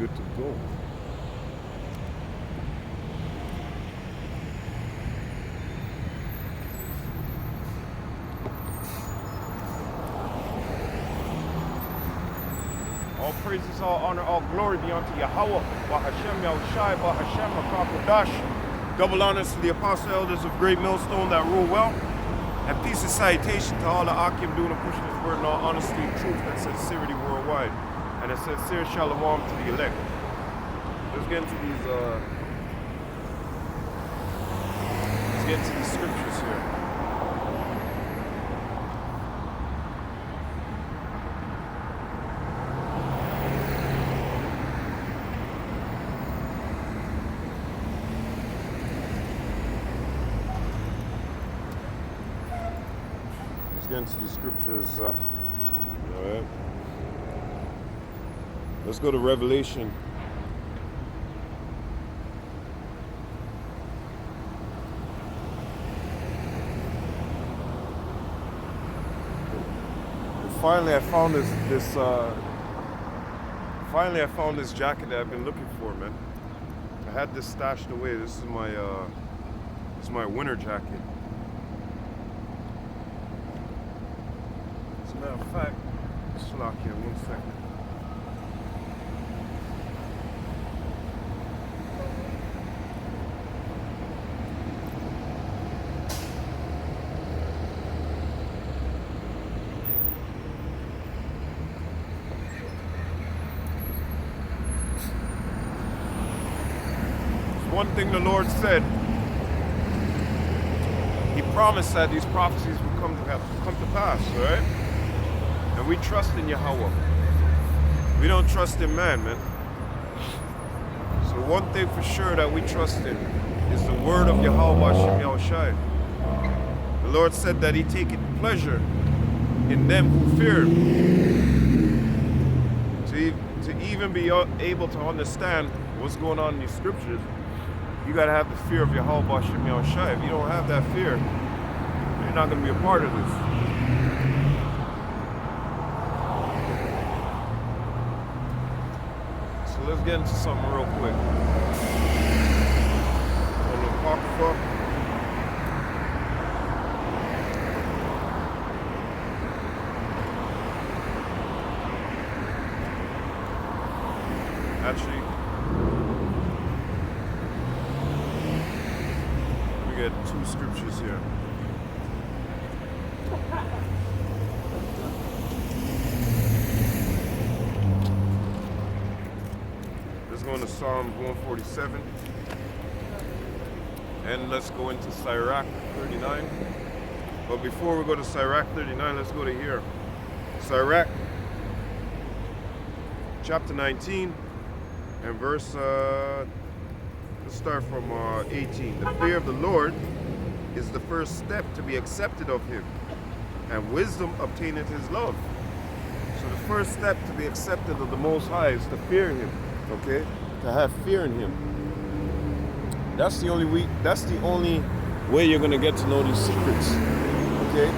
good to go. All praises, all honor, all glory be unto Yahweh, Bahashem Yahushai, Bahashem HaKadosh. Double honors to the apostle elders of Great Millstone that rule well. And peace and salutation to all the Akim doing and pushing this word in all honesty and truth and sincerity worldwide. And a sincere shalom to the elect. Let's get into these scriptures here. Get into these scriptures. All right. Let's go to Revelation. And finally, I found this jacket that I've been looking for, man. I had this stashed away. This is my winter jacket. Matter of fact, just lock here 1 second. There's one thing the Lord said. He promised that these prophecies would come to pass, right? And we trust in Yahweh. We don't trust in man. So one thing for sure that we trust in is the word of Yahweh Shem Yahushai. The Lord said that He taketh pleasure in them who fear Him. To even be able to understand what's going on in these scriptures, you got to have the fear of Yahweh Shem Yahushai. If you don't have that fear, you're not going to be a part of this. Let's get into something real quick. On the Apocrypha. Actually, we get two scriptures here. Going to Psalm 147, and let's go into Sirach 39. But before we go to Sirach 39, let's go to here. Sirach chapter 19 and verse, let's start from 18. The fear of the Lord is the first step to be accepted of Him, and wisdom obtaineth His love. So the first step to be accepted of the Most High is to fear Him. Okay, to have fear in Him. That's the only way you're gonna get to know these secrets. Okay,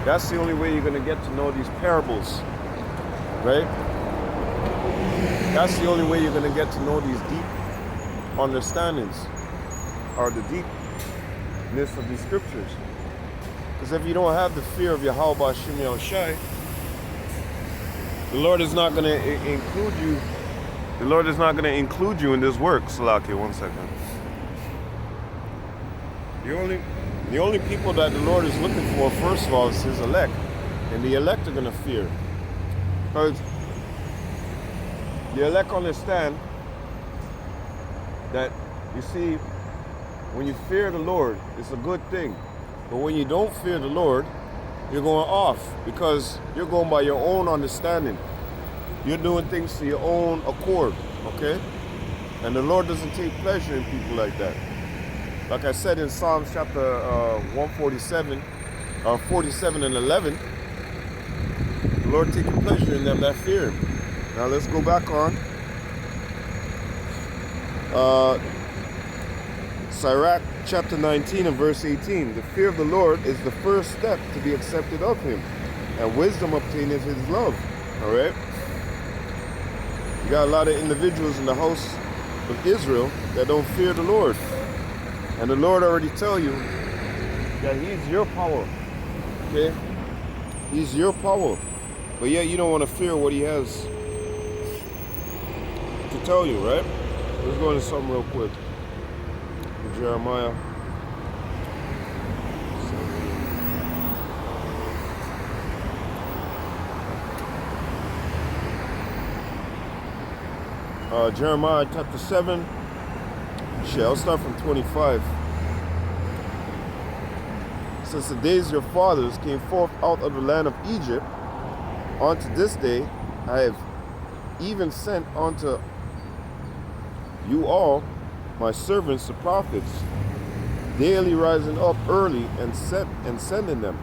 that's the only way you're gonna get to know these parables, right? That's the only way you're gonna get to know these deep understandings, or the deepness of these scriptures. Because if you don't have the fear of Yahweh Shem Yahushai, the Lord is not gonna include you. The Lord is not going to include you in this work. Salakia, 1 second. The only people that the Lord is looking for, first of all, is His elect. And the elect are going to fear. Because the elect understand that, you see, when you fear the Lord, it's a good thing. But when you don't fear the Lord, you're going off. Because you're going by your own understanding. You're doing things to your own accord, okay? And the Lord doesn't take pleasure in people like that. Like I said in Psalms chapter 147, 47 and 11, the Lord taking pleasure in them that fear Him. Now let's go back on. Sirach chapter 19 and verse 18. The fear of the Lord is the first step to be accepted of Him, and wisdom obtaineth His love. All right? You got a lot of individuals in the house of Israel that don't fear the Lord. And the Lord already tell you that he's your power. Okay? He's your power. But yet you don't want to fear what he has to tell you, right? Let's go into something real quick. Jeremiah. Jeremiah chapter 7. Shit, I'll start from 25. Since the days your fathers came forth out of the land of Egypt, unto this day I have even sent unto you all my servants the prophets, daily rising up early and sending them.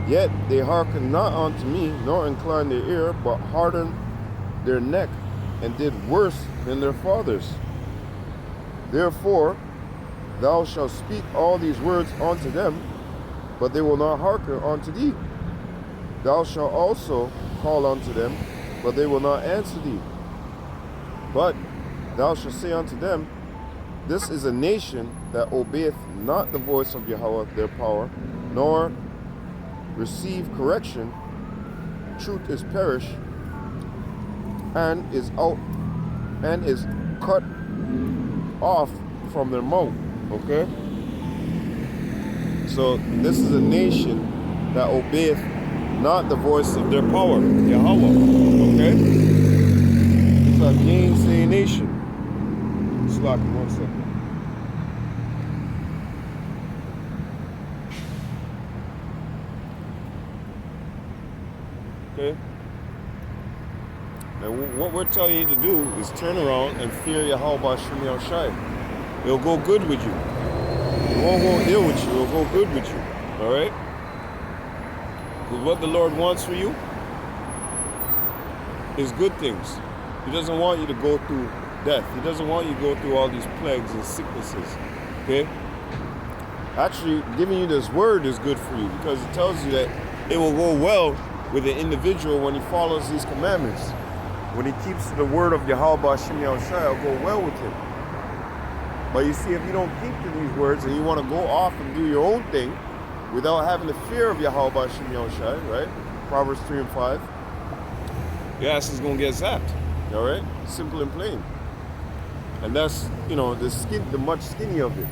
Yet they hearkened not unto me, nor inclined their ear, but hardened their neck, and did worse than their fathers. Therefore thou shalt speak all these words unto them, but they will not hearken unto thee. Thou shalt also call unto them, but they will not answer thee. But thou shalt say unto them, this is a nation that obeyeth not the voice of Yahweh their power, nor receive correction. Truth is perished, and is out, and is cut off from their mouth. Okay? So this is a nation that obeyeth not the voice of their power, Yahweh. Okay? It's a gainsaying nation. Slack, 1 second. Okay? And what we're telling you to do is turn around and fear Yahweh B'Shem Yahushai. It'll go good with you. It won't go ill with you. It'll go good with you. Alright? Because what the Lord wants for you is good things. He doesn't want you to go through death. He doesn't want you to go through all these plagues and sicknesses. Okay? Actually, giving you this word is good for you because it tells you that it will go well with the individual when he follows these commandments. When he keeps to the word of Yahweh B'Shem Yahushai, it'll go well with him. But you see, if you don't keep to these words and you want to go off and do your own thing without having the fear of Yahweh B'Shem Yahushai, right? Proverbs 3 and 5. Your ass is going to get zapped. All right? Simple and plain. And that's, you know, the much skinny of it.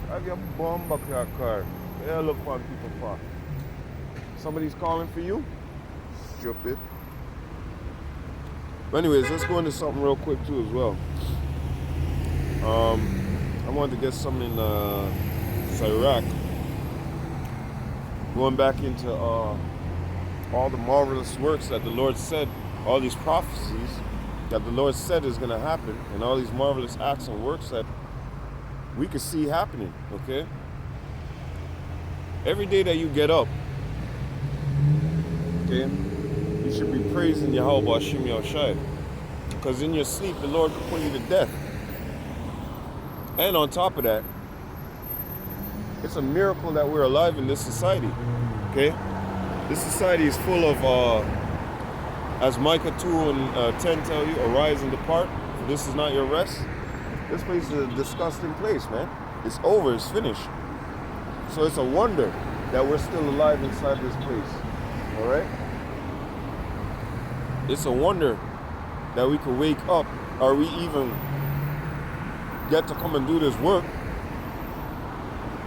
Have your bomb back your car. Yeah, look on people for. Somebody's calling for you? Stupid. But anyways, let's go into something real quick too as well. I wanted to get something in Iraq. Going back into all the marvelous works that the Lord said, all these prophecies that the Lord said is going to happen, and all these marvelous acts and works that we could see happening, okay? Every day that you get up, okay, you should be praising Yahweh B'Shem Yahushai. Because in your sleep, the Lord could put you to death. And on top of that, it's a miracle that we're alive in this society, okay? This society is full of, as Micah 2 and 10 tell you, arise and depart, for this is not your rest. This place is a disgusting place, man. It's over, it's finished. So it's a wonder that we're still alive inside this place, all right? It's a wonder that we can wake up, or we even get to come and do this work.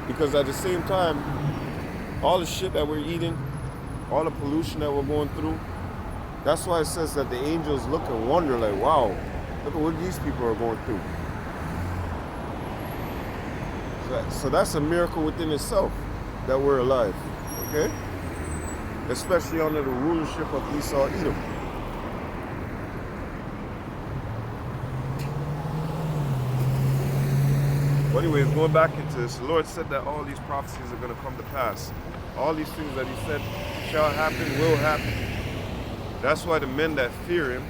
Because at the same time, all the shit that we're eating, all the pollution that we're going through, that's why it says that the angels look and wonder like, wow, look at what these people are going through. So that's a miracle within itself that we're alive, okay? Especially under the rulership of Esau Edom. But anyways, going back into this, the Lord said that all these prophecies are going to come to pass. All these things that he said shall happen, will happen. That's why the men that fear him,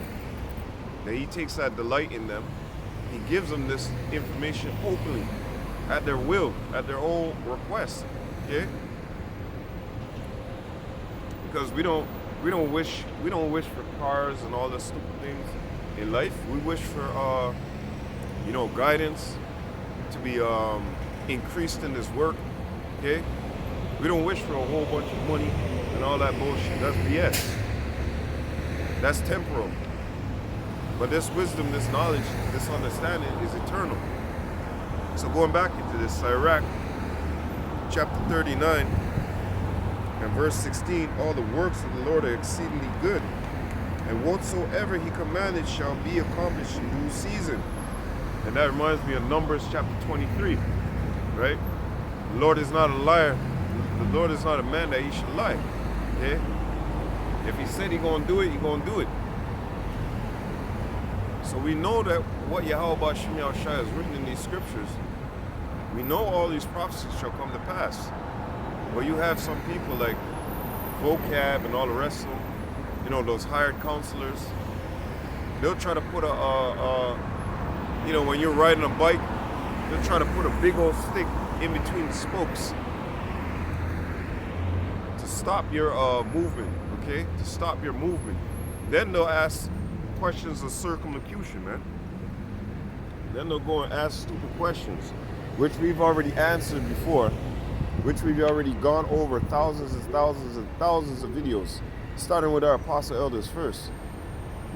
that he takes that delight in them, he gives them this information openly, at their will, at their own request, okay? Because we don't We don't wish for cars and all the stupid things in life. We wish for guidance to be increased in this work. Okay? We don't wish for a whole bunch of money and all that bullshit. That's BS. That's temporal. But this wisdom, this knowledge, this understanding is eternal. So going back into this, Sirach, chapter 39 and verse 16, all the works of the Lord are exceedingly good, and whatsoever he commanded shall be accomplished in due season. And that reminds me of Numbers chapter 23, right? The Lord is not a liar. The Lord is not a man that he should lie. Okay? If he said he's going to do it, he's going to do it. So we know that what Yahweh Shem Yahushua has written in these scriptures, we know all these prophecies shall come to pass. But you have some people like Vocab and all the rest of them, those hired counselors, they'll try to put when you're riding a bike, they'll try to put a big old stick in between the spokes to stop your movement, okay? To stop your movement. Then they'll ask questions of circumlocution, man. Then they'll go and ask stupid questions, which we've already answered before, which we've already gone over thousands and thousands and thousands of videos, starting with our apostle elders first.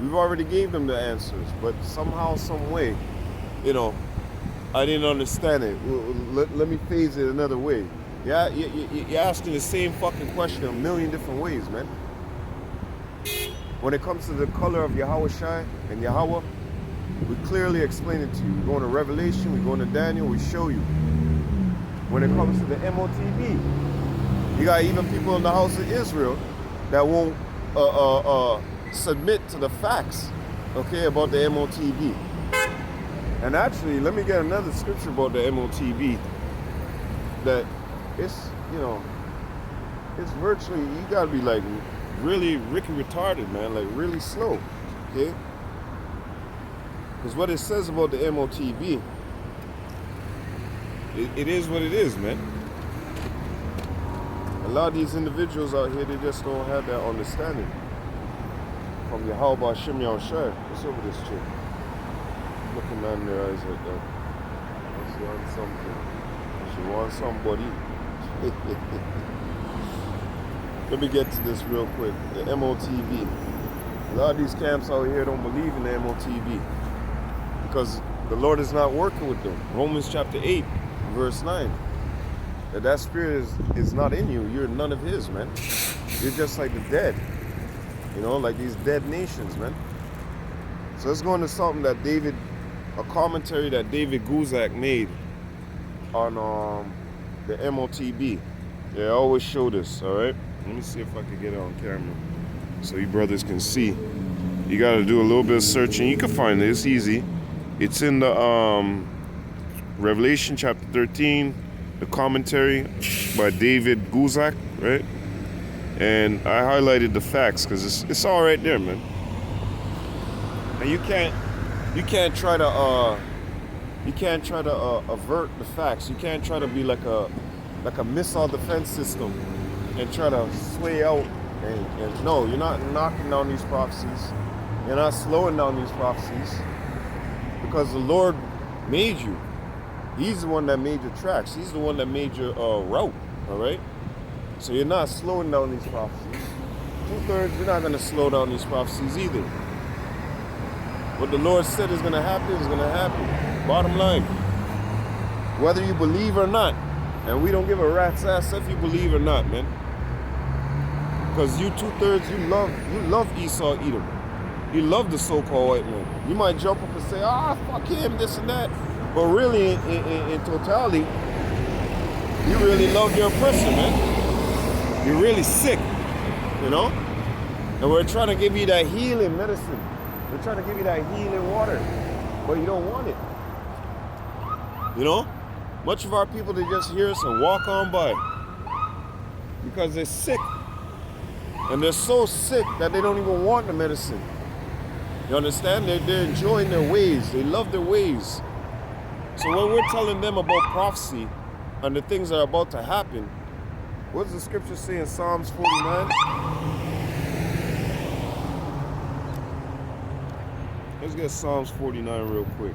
We've already gave them the answers, but somehow, some way, I didn't understand it. Let me phrase it another way. Yeah, you're asking the same fucking question a million different ways, man. When it comes to the color of Yahweh Shai and Yahweh, we clearly explain it to you. We go into Revelation, we go into Daniel, we show you. When it comes to the MOTB, you got even people in the house of Israel that won't submit to the facts, okay, about the MOTB. And actually, let me get another scripture about the MOTB. That it's virtually, you gotta be like really Ricky retarded, man, like really slow, okay? Because what it says about the MOTB, it is what it is, man. A lot of these individuals out here, they just don't have that understanding from Yahweh Shem Yahushua. What's over this chick? Looking down in their eyes like that. She wants something. She wants somebody. Let me get to this real quick. The MOTB. A lot of these camps out here don't believe in the MOTB because the Lord is not working with them. Romans chapter 8, verse 9. That spirit is not in you. You're none of his, man. You're just like the dead. Like these dead nations, man. So let's go into something that a commentary that David Guzak made on the MOTB. Yeah, I always show this, all right? Let me see if I can get it on camera so you brothers can see. You got to do a little bit of searching. You can find it. It's easy. It's in the Revelation chapter 13, the commentary by David Guzak, right? And I highlighted the facts because it's all right there, man. And you can't try to avert the facts. You can't try to be like a missile defense system and try to sway out. And no, you're not knocking down these prophecies. You're not slowing down these prophecies because the Lord made you. He's the one that made your tracks. He's the one that made your route. All right. So you're not slowing down these prophecies. 2/3, you're not going to slow down these prophecies either. What the Lord said is going to happen is going to happen. Bottom line. Whether you believe or not. And we don't give a rat's ass if you believe or not, man. Because you 2/3, you love Esau Edom. You love the so-called white man. You might jump up and say, fuck him, this and that. But really, in totality, you really love your oppressor, man. You're really sick, And we're trying to give you that healing medicine. We're trying to give you that healing water. But you don't want it. Much of our people, they just hear us and walk on by. Because they're sick. And they're so sick that they don't even want the medicine. You understand? They're enjoying their ways. They love their ways. So when we're telling them about prophecy and the things that are about to happen, what does the scripture say in Psalms 49? Let's get Psalms 49 real quick.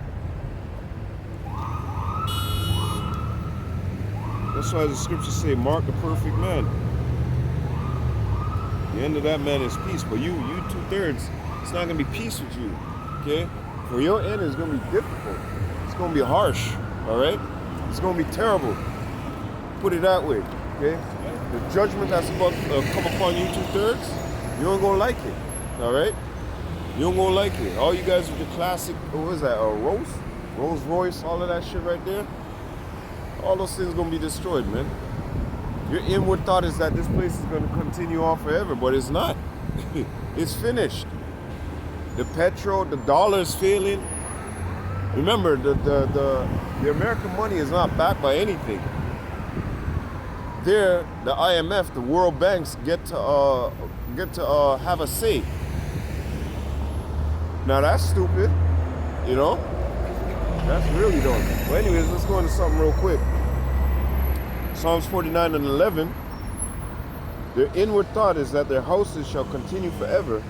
That's why the scriptures say, mark the perfect man. The end of that man is peace. But you 2/3, it's not going to be peace with you. Okay? For your end, it's going to be difficult. It's going to be harsh. All right? It's going to be terrible. Put it that way. Okay? The judgment that's about to come upon you 2/3, you ain't going to like it. All right? You ain't going to like it. All you guys with your classic, what is that, Rolls Royce, all of that shit right there, all those things going to be destroyed, man. Your inward thought is that this place is going to continue on forever, but it's not. It's finished. The petrol, the dollar is failing. Remember, the American money is not backed by anything. There, the IMF, the World Banks get to have a say. Now that's stupid, you know? That's really dumb. But anyways, let's go into something real quick. Psalms 49 and 11. Their inward thought is that their houses shall continue forever,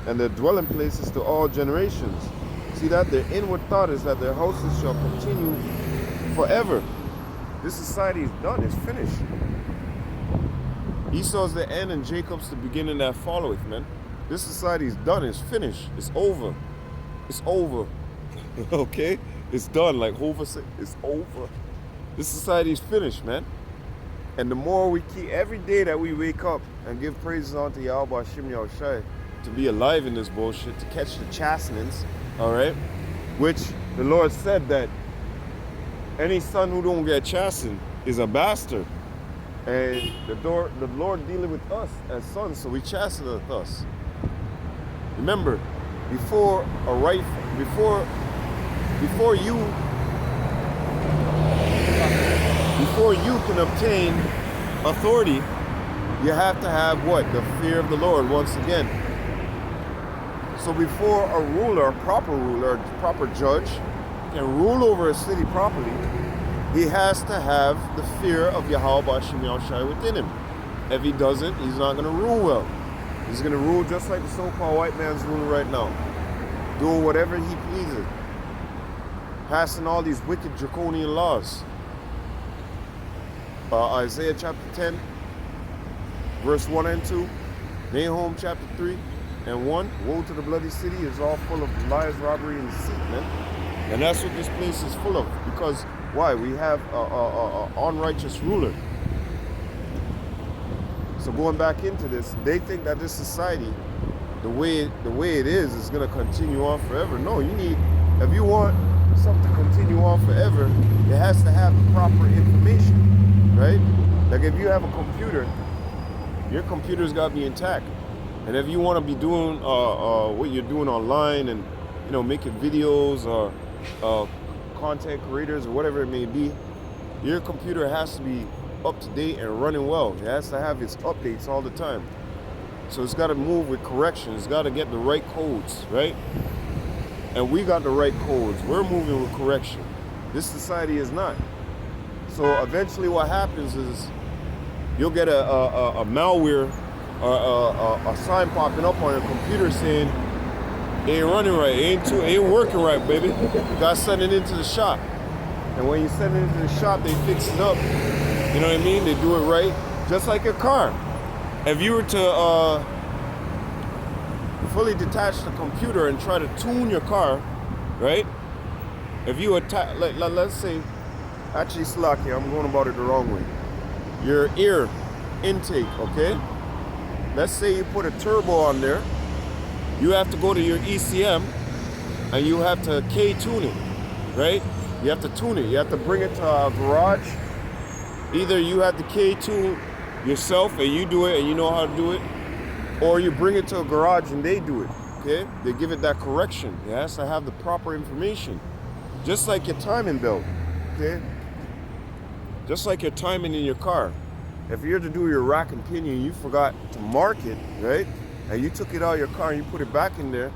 and their dwelling places to all generations. See that? Their inward thought is that their houses shall continue forever. This society is done, it's finished. Esau's the end and Jacob's the beginning that followeth, man. This society is done, it's finished, it's over. It's over. Okay? It's done, like Hova said, it's over. This society is finished, man. And the more we keep, every day that we wake up and give praises unto Yahweh Hashem Yahushai, to be alive in this bullshit, to catch the chastenings, all right? Which the Lord said that any son who don't get chastened is a bastard. And the Lord dealing with us as sons, so we chasten us. Remember, before you can obtain authority, you have to have what? The fear of the Lord once again. So before a ruler, a proper judge, can rule over a city properly, he has to have the fear of Yahweh Hashem Yahushai within him. If he doesn't, he's not going to rule well. He's going to rule just like the so-called white man's ruling right now, doing whatever he pleases, passing all these wicked draconian laws. Isaiah chapter 10, verse 1 and 2, Nahum chapter 3 and 1, woe to the bloody city, is all full of lies, robbery, and deceit, man. And that's what this place is full of. Because why? We have a unrighteous ruler. So going back into this, they think that this society, the way it is going to continue on forever. No, if you want something to continue on forever, it has to have the proper information, right? Like if you have a computer, your computer's got to be intact. And if you want to be doing what you're doing online and, you know, making videos or content creators or whatever it may be, your computer has to be up to date and running well. It has to have its updates all the time. So it's got to move with correction. It's got to get the right codes, right? And we got the right codes. We're moving with correction. This society is not. So eventually what happens is you'll get a malware or a sign popping up on your computer saying, it ain't running right, it ain't working right, baby. You gotta send it into the shop. And when you send it into the shop, they fix it up. You know what I mean? They do it right, just like your car. If you were to fully detach the computer and try to tune your car, right? If you attach, let's say, actually, Slaki, I'm going about it the wrong way. Your ear intake, okay? Let's say you put a turbo on there. You have to go to your ECM and you have to K-tune it, right? You have to tune it. You have to bring it to a garage. Either you have to K-tune yourself and you do it and you know how to do it, or you bring it to a garage and they do it, okay? They give it that correction. It has to have the proper information. Just like your timing belt, okay? Just like your timing in your car. If you're to do your rack and pinion, you forgot to mark it, right? And you took it out of your car and you put it back in there,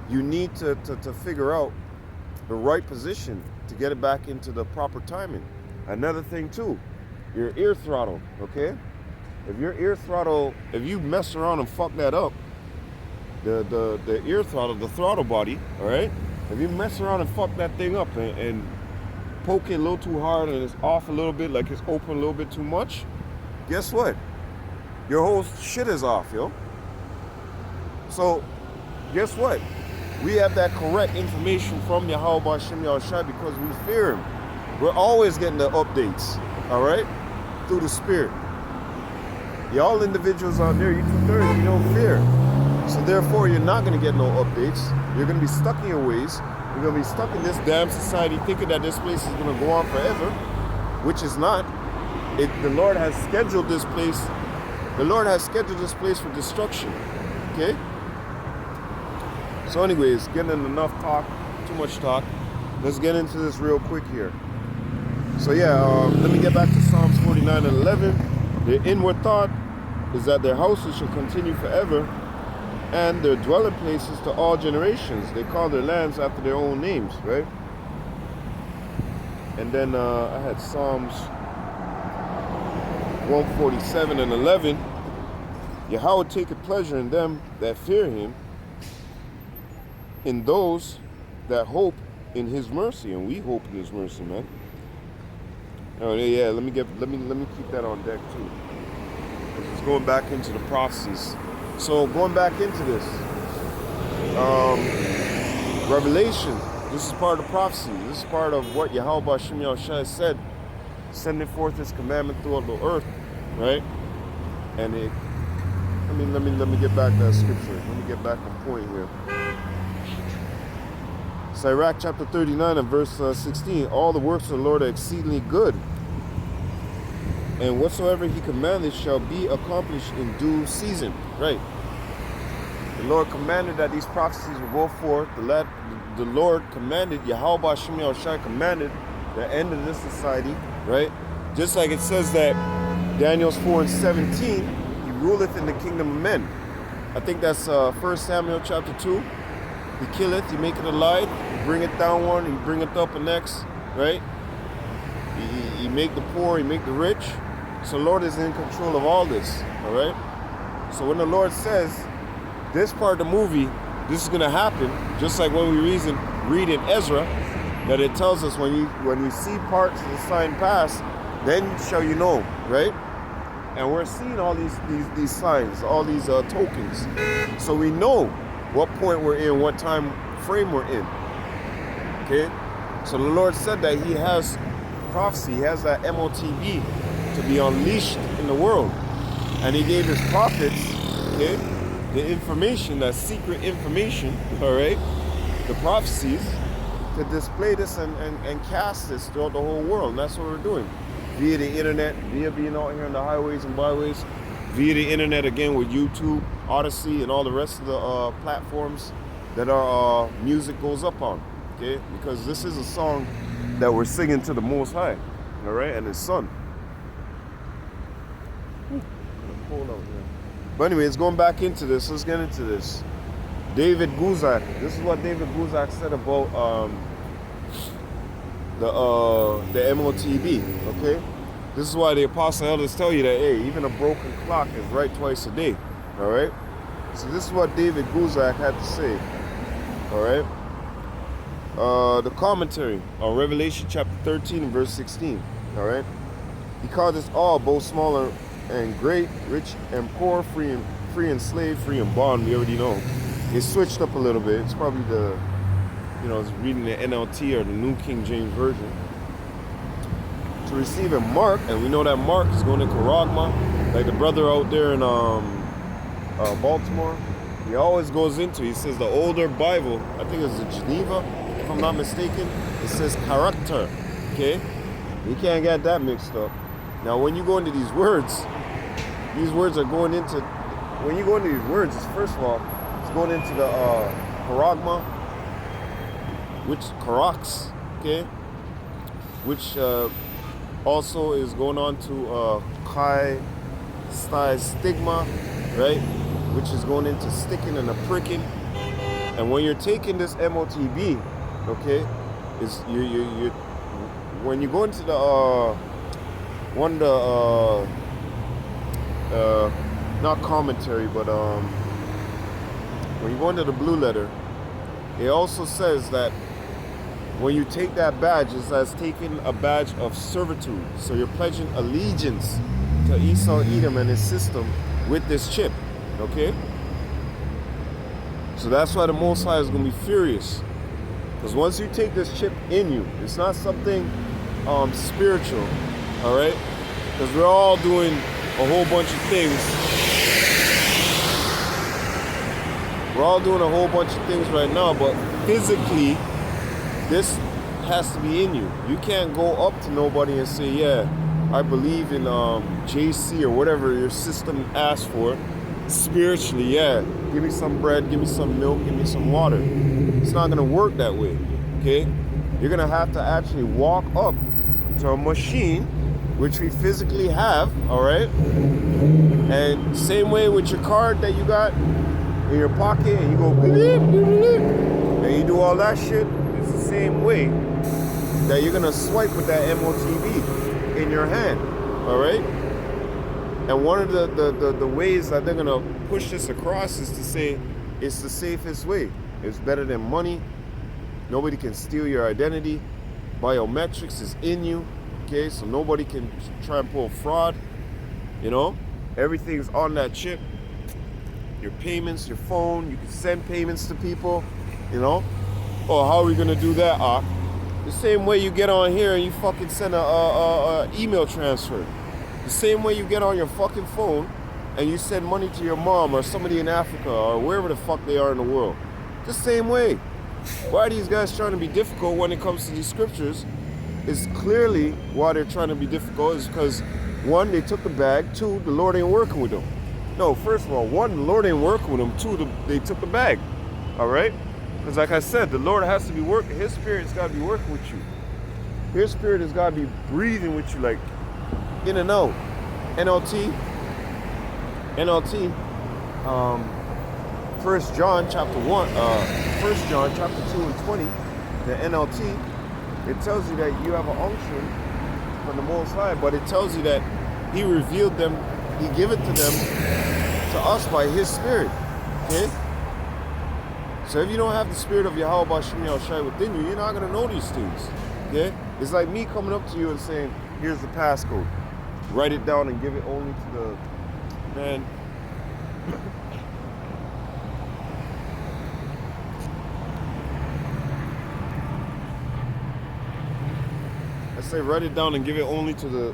you need to figure out the right position to get it back into the proper timing. Another thing too, your ear throttle, okay? If your ear throttle, if you mess around and fuck that up, the ear throttle, the throttle body, all right? If you mess around and fuck that thing up and poke it a little too hard and it's off a little bit, like it's open a little bit too much, guess what? Your whole shit is off, yo. So, guess what? We have that correct information from Yahweh Hashem Yahushua because we fear him. We're always getting the updates, all right? Through the Spirit. Y'all individuals out there, you two-thirds, you don't fear. So therefore, you're not going to get no updates. You're going to be stuck in your ways. You're going to be stuck in this damn society thinking that this place is going to go on forever, which is not. The Lord has scheduled this place. The Lord has scheduled this place for destruction, okay? So anyways, getting enough talk, too much talk. Let's get into this real quick here. So yeah, let me get back to Psalms 49 and 11. Their inward thought is that their houses shall continue forever, and their dwelling places to all generations. They call their lands after their own names, right? And then I had Psalms 147 and 11. Yahweh taketh pleasure in them that fear him, in those that hope in his mercy, and we hope in his mercy, man. Oh yeah, let me keep that on deck too. It's going back into the prophecies. So going back into this, Revelation. This is part of the prophecy. This is part of what Yahweh Hashem Yahushua said, sending forth his commandment throughout the earth, right? And it. Let me get back that scripture. Let me get back on point here. Sirach chapter 39 and verse 16. All the works of the Lord are exceedingly good, and whatsoever he commanded shall be accomplished in due season. Right. The Lord commanded that these prophecies will go forth. The Lord commanded, Yahweh Hashem Yahushua commanded the end of this society. Right. Just like it says that Daniel 4 and 17, he ruleth in the kingdom of men. I think that's 1 Samuel chapter 2. He killeth, he maketh alive, he bringeth down one, he bringeth up a next, right? He make the poor, he make the rich. So the Lord is in control of all this, all right? So when the Lord says, this part of the movie, this is going to happen, just like when we read in Ezra, that it tells us when you see parts of the sign pass, then shall you know, right? And we're seeing all these signs, all these tokens. So we know what point we're in, what time frame we're in. Okay? So the Lord said that he has prophecy, he has that MOTB to be unleashed in the world. And he gave his prophets, okay, the information, that secret information, all right, the prophecies, to display this and cast this throughout the whole world. And that's what we're doing. Via the internet, via being out here on the highways and byways, via the internet again with YouTube, Odyssey, and all the rest of the platforms that our music goes up on, okay? Because this is a song that we're singing to the Most High, all right, and his Son. Cold out here. But anyways, going back into this, let's get into this. David Guzik. This is what David Guzik said about the MOTB, okay? This is why the Apostle Elders tell you that, hey, even a broken clock is right twice a day, all right? So this is what David Guzik had to say, all right? The commentary on Revelation chapter 13 and verse 16, all right? He called us all, both small and great, rich and poor, free and slave, free and bond. We already know. It switched up a little bit. It's probably it's reading the NLT or the New King James Version. To receive a mark, and we know that mark is going to Karagma, like the brother out there in Baltimore. He always goes into, he says the older Bible, I think it's the Geneva, if I'm not mistaken, it says character, okay? You can't get that mixed up. Now when you go into these words are going into, when you go into these words, it's first of all, it's going into the Karagma, which Karax, okay? Which also is going on to Chi Stigma, right? Which is going into sticking and a pricking. And when you're taking this MOTB, okay, is you when you go into the not commentary, but when you go into the blue letter, it also says that when you take that badge, it's as taking a badge of servitude. So you're pledging allegiance to Esau, Edom, and his system with this chip. Okay? So that's why the Most High is going to be furious. Because once you take this chip in you, it's not something spiritual. Alright? Because we're all doing a whole bunch of things. We're all doing a whole bunch of things right now, but physically, this has to be in you. You can't go up to nobody and say, yeah, I believe in JC or whatever your system asks for. Spiritually, yeah, give me some bread, give me some milk, give me some water. It's not going to work that way, okay? You're going to have to actually walk up to a machine, which we physically have, all right? And same way with your card that you got in your pocket and you go beep, beep, beep, and you do all that shit. It's the same way that you're gonna swipe with that MOTV in your hand, all right? And one of the ways that they're gonna push this across is to say it's the safest way. It's better than money. Nobody can steal your identity. Biometrics is in you, okay? So nobody can try and pull fraud, you know? Everything's on that chip. Your payments, your phone, you can send payments to people, you know? Oh, how are we gonna do that, Ak? The same way you get on here and you fucking send a email transfer. The same way you get on your fucking phone and you send money to your mom or somebody in Africa or wherever the fuck they are in the world. The same way. Why are these guys trying to be difficult when it comes to these scriptures? Is clearly why they're trying to be difficult is because, one, they took the bag. Two, the Lord ain't working with them. No, first of all, one, the Lord ain't working with them. Two, they took the bag. All right? Because like I said, the Lord has to be working. His Spirit's got to be working with you. His Spirit has got to be breathing with you, like in and out. NLT. 1 John chapter 1, 1 John chapter 2 and 20, the NLT, it tells you that you have an unction from the Most High, but it tells you that He revealed them, He gave it to them, to us by His Spirit. Okay? So if you don't have the Spirit of Yahweh Bashim Yahushai within you, you're not going to know these things. Okay? It's like me coming up to you and saying, here's the passcode. Write it down and give it only to the man. I say write it down and give it only to the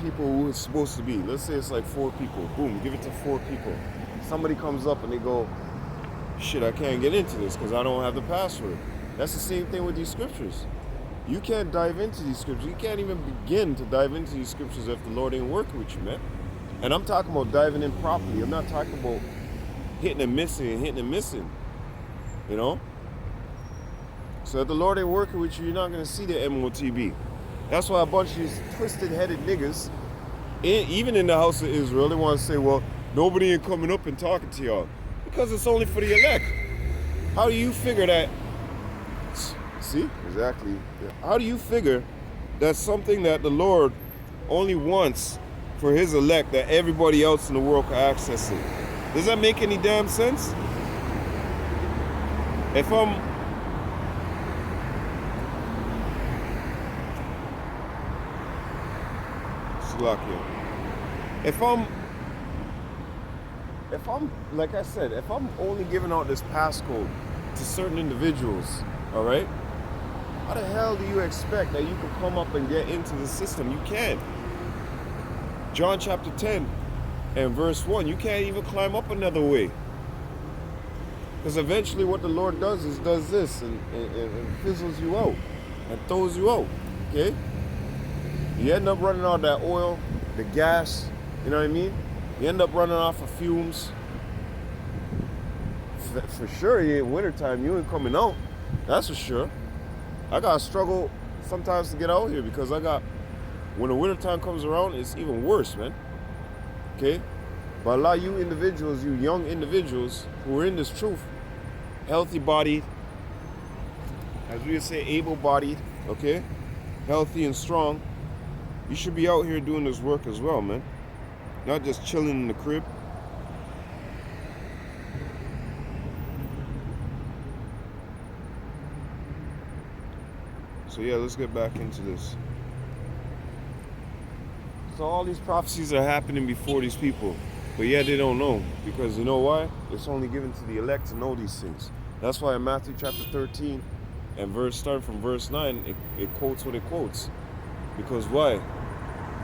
people who it's supposed to be. Let's say it's like 4 people. Boom, give it to 4 people. Somebody comes up and they go, shit, I can't get into this because I don't have the password. That's the same thing with these scriptures. You can't dive into these scriptures. You can't even begin to dive into these scriptures if the Lord ain't working with you, man. And I'm talking about diving in properly. I'm not talking about hitting and missing, you know? So if the Lord ain't working with you, you're not going to see the MOTB. That's why a bunch of these twisted-headed niggas, even in the house of Israel, they want to say, well, nobody ain't coming up and talking to y'all. Because it's only for the elect. How do you figure that? See? Exactly. How do you figure that's something that the Lord only wants for His elect that everybody else in the world can access it? Does that make any damn sense? If I'm... If I'm, like I said, if I'm only giving out this passcode to certain individuals, all right, how the hell do you expect that you can come up and get into the system? You can't. John chapter 10 and verse 1, you can't even climb up another way. Because eventually what the Lord does is does this and fizzles you out and throws you out, okay? You end up running out of that oil, the gas, you know what I mean? You end up running off of fumes. For sure, in wintertime, you ain't coming out. That's for sure. I got to struggle sometimes to get out here because when the wintertime comes around, it's even worse, man. Okay? But a lot of you individuals, you young individuals who are in this truth, healthy-bodied, as we would say, able-bodied, okay? Healthy and strong. You should be out here doing this work as well, man. Not just chilling in the crib. So yeah, let's get back into this. So all these prophecies are happening before these people, but yeah, they don't know, because you know why? It's only given to the elect to know these things. That's why in Matthew chapter 13 and starting from verse 9, it quotes what it quotes. Because why?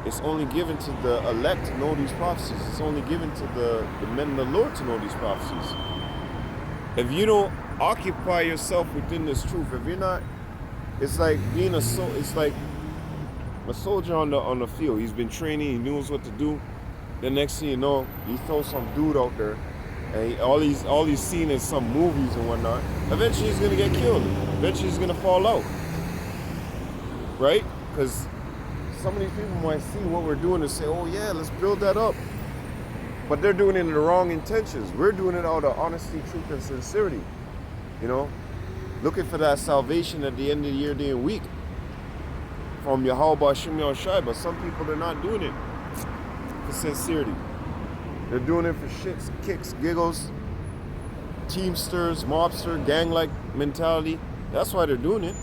It's only given to the elect to know these prophecies. It's only given to the men of the Lord to know these prophecies. If you don't occupy yourself within this truth, if you're not, it's like being it's like a soldier on the field. He's been training, he knows what to do. The next thing you know, he throws some dude out there, and all he's seen in some movies and whatnot. Eventually he's gonna get killed. Eventually he's gonna fall out. Right? Because some of these people might see what we're doing and say, oh yeah, let's build that up. But they're doing it in the wrong intentions. We're doing it out of honesty, truth, and sincerity. You know? Looking for that salvation at the end of the year, day and week. From Yahweh Shem Yahushai. But some people, they're not doing it for sincerity. They're doing it for shits, kicks, giggles, teamsters, mobster, gang-like mentality. That's why they're doing it.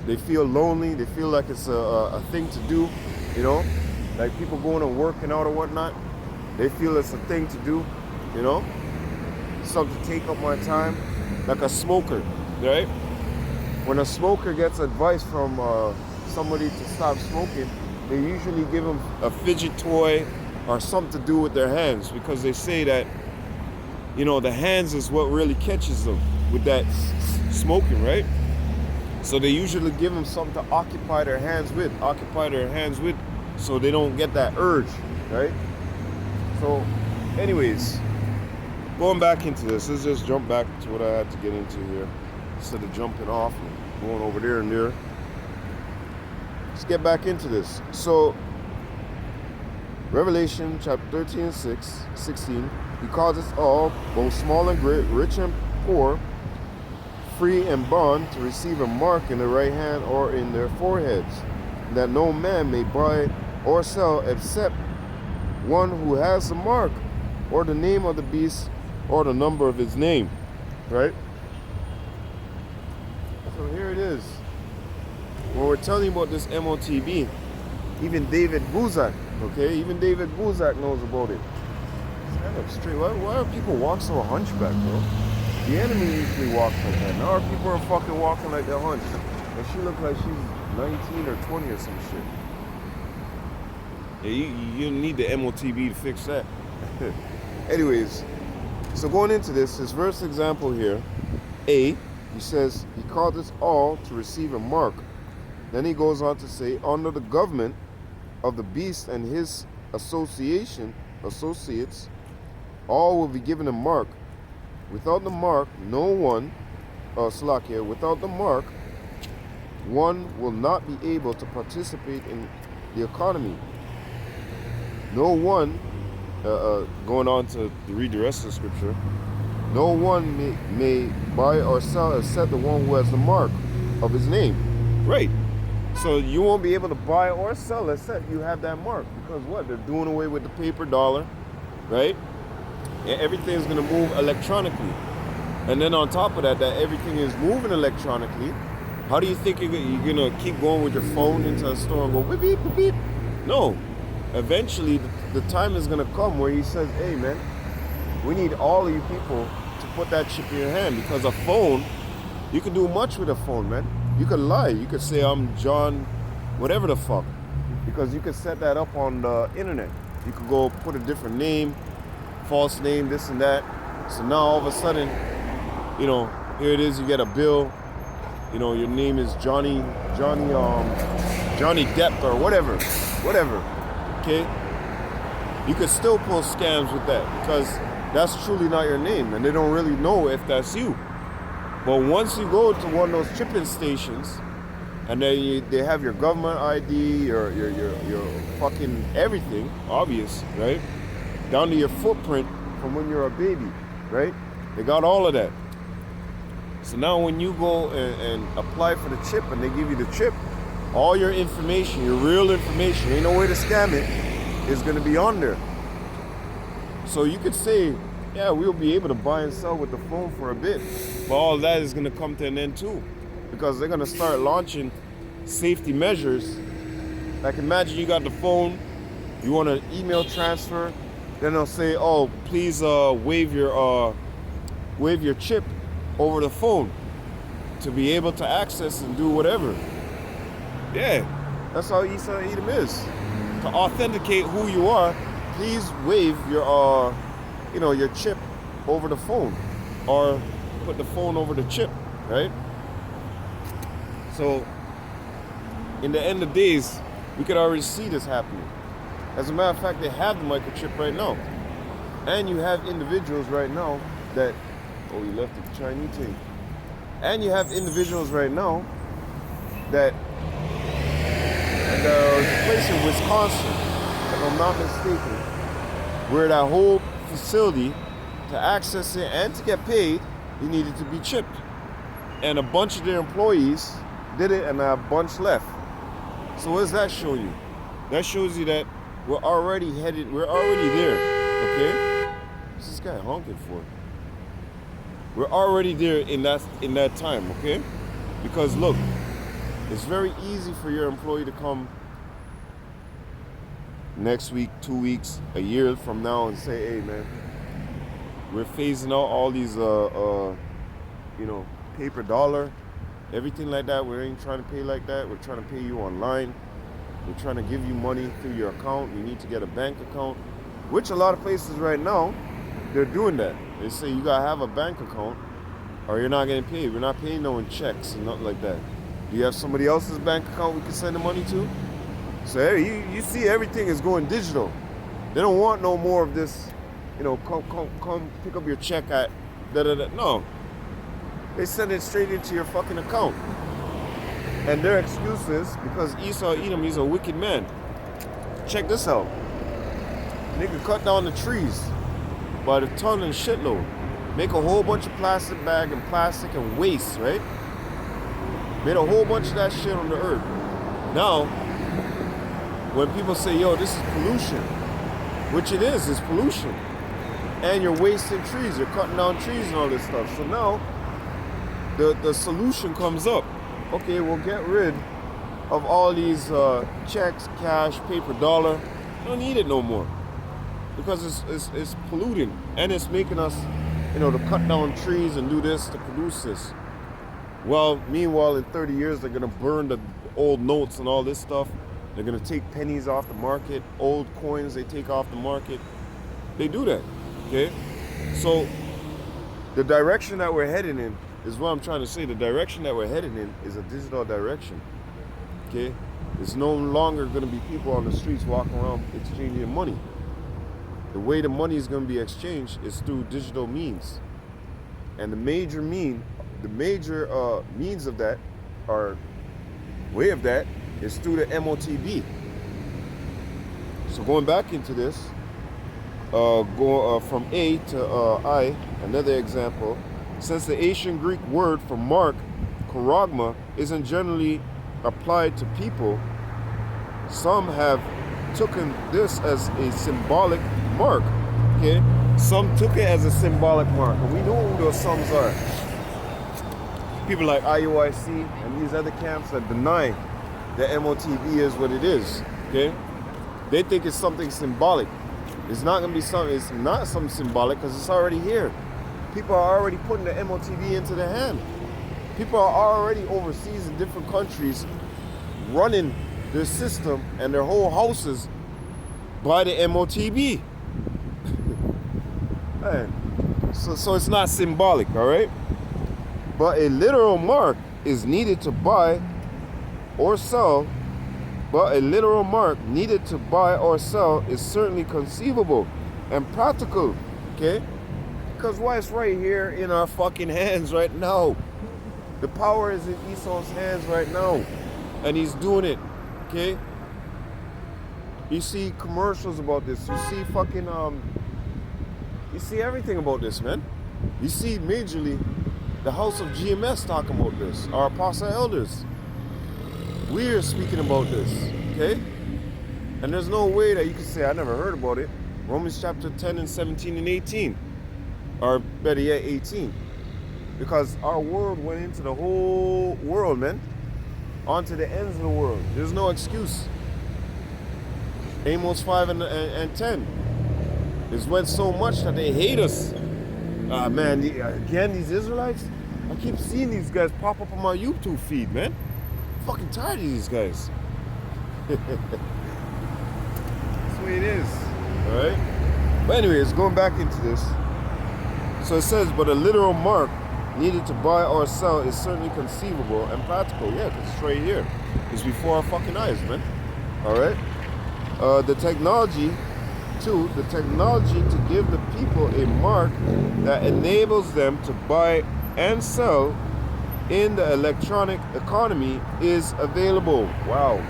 They feel lonely. They feel like it's a thing to do, you know? Like people going and working out or whatnot. They feel it's a thing to do, you know? Something to take up my time. Like a smoker, right? When a smoker gets advice from somebody to stop smoking, they usually give them a fidget toy or something to do with their hands, because they say that, you know, the hands is what really catches them with that smoking, right? So they usually give them something to occupy their hands with, so they don't get that urge, right? So, anyways, going back into this, let's just jump back to what I had to get into here, instead of jumping off and going over there and there. Let's get back into this. So, Revelation chapter 13 and 16, he calls us all, both small and great, rich and poor, free and bond, to receive a mark in the right hand or in their foreheads, that no man may buy or sell except one who has the mark, or the name of the beast, or the number of his name. Right? So here it is. When we're telling you about this MOTB, even David Buzak, okay? Even David Buzak knows about it. Stand up straight. Why are people walk so hunchback, bro? The enemy usually walks like that. Now our people are fucking walking like they're hunched. And she looks like she's 19 or 20 or some shit. Yeah, you need the MOTB to fix that. Anyways, so going into this verse example here, A, he says, he called us all to receive a mark. Then he goes on to say, under the government of the beast and his associates, all will be given a mark. Without the mark, no one, without the mark, one will not be able to participate in the economy. No one, going on to read the rest of the scripture, no one may buy or sell except the one who has the mark of his name. Right. So you won't be able to buy or sell except you have that mark. Because what? They're doing away with the paper dollar, right? And everything's going to move electronically. And then on top of that everything is moving electronically. How do you think you're going to keep going with your phone into a store and go beep, beep, beep, beep? No. Eventually, the time is going to come where he says, hey, man, we need all of you people to put that chip in your hand. Because a phone, you can do much with a phone, man. You could lie. You could say, I'm John, whatever the fuck. Because you could set that up on the internet. You could go put a different name, false name, this and that. So now all of a sudden, you know, here it is, you get a bill. You know, your name is Johnny Depp or whatever. Okay? You could still pull scams with that because that's truly not your name and they don't really know if that's you. But once you go to one of those chipping stations and then they have your government ID, your fucking everything, obvious, right? Down to your footprint from when you're a baby, right? They got all of that. So now when you go and apply for the chip and they give you the chip, all your information, your real information, ain't no way to scam it, is going to be on there. So you could say, yeah, we'll be able to buy and sell with the phone for a bit. But all that is going to come to an end too. because they're gonna start launching safety measures. Like imagine you got the phone, you want an email transfer, then they'll say, "Oh, please wave your chip over the phone to be able to access and do whatever." Yeah, that's how Esau Edom is. To authenticate who you are, please wave your your chip over the phone, or put the phone over the chip, right? So, in the end of days, we could already see this happening. As a matter of fact, they have the microchip right now. And you have individuals right now that, oh, you left the Chinese thing. And you have individuals right now that, there's a place in Wisconsin, if I'm not mistaken, where that whole facility, to access it and to get paid, you needed to be chipped. And a bunch of their employees did it, and a bunch left. So what does that show you? That shows you that we're already there, okay? What's this guy honking for? We're already there in that time, okay? Because look, it's very easy for your employee to come next week, 2 weeks, a year from now and say, "Hey man, we're phasing out all these paper dollar, everything like that. We ain't trying to pay like that. We're trying to pay you online. We're trying to give you money through your account. You need to get a bank account," which a lot of places right now, they're doing that. They say you gotta have a bank account or you're not getting paid. We're not paying no one checks and nothing like that. Do you have somebody else's bank account we can send the money to? So hey, you see everything is going digital. They don't want no more of this, come pick up your check at da-da-da. No. They send it straight into your fucking account. And their excuse is because Esau Edom, he's a wicked man. Check this out. Nigga cut down the trees by the ton and shitload. Make a whole bunch of plastic bag and plastic and waste, right? Made a whole bunch of that shit on the earth. Now, when people say, "Yo, this is pollution," which it is, it's pollution. And you're wasting trees, you're cutting down trees and all this stuff. So now, the solution comes up. Okay, we'll get rid of all these checks, cash, paper dollar. Don't need it no more. Because it's polluting. And it's making us, to cut down trees and do this to produce this. Well, meanwhile, in 30 years, they're going to burn the old notes and all this stuff. They're going to take pennies off the market. Old coins they take off the market. They do that, okay? So the direction that we're heading in is what I'm trying to say. The direction that we're heading in is a digital direction, okay? It's no longer going to be people on the streets walking around exchanging money. The way the money is going to be exchanged is through digital means. And the major means of that, or way of that, is through the MOTB. So going back into this, from A to I, another example, since the ancient Greek word for mark, charagma, isn't generally applied to people, some have taken this as a symbolic mark, okay? Some took it as a symbolic mark, and we know who those sums are. People like IUIC and these other camps that deny that MOTB is what it is, okay? They think it's something symbolic. It's not gonna be something, it's not something symbolic because it's already here. People are already putting the MOTB into their hand. People are already overseas in different countries running their system and their whole houses by the MOTB. So it's not symbolic, all right? But a literal mark is needed to buy or sell. But a literal mark needed to buy or sell is certainly conceivable and practical, okay? Because why, it's right here in our fucking hands right now. The power is in Esau's hands right now. And he's doing it, okay? You see commercials about this. You see fucking, you see everything about this, man. You see majorly the House of GMS talking about this. Our apostle elders. We're speaking about this, okay? And there's no way that you can say, I never heard about it. Romans chapter 10 and 17 and 18. Or better yet, 18. Because our word went into the whole world, man. Onto the ends of the world. There's no excuse. Amos 5 and 10. It's went so much that they hate us. Man, again, these Israelites, I keep seeing these guys pop up on my YouTube feed, man. I'm fucking tired of these guys. That's the way it is. Alright? But anyways, going back into this. So it says, but a literal mark needed to buy or sell is certainly conceivable and practical. Yeah, because it's right here. It's before our fucking eyes, man. Alright? The technology to give the people a mark that enables them to buy and sell in the electronic economy is available. Wow.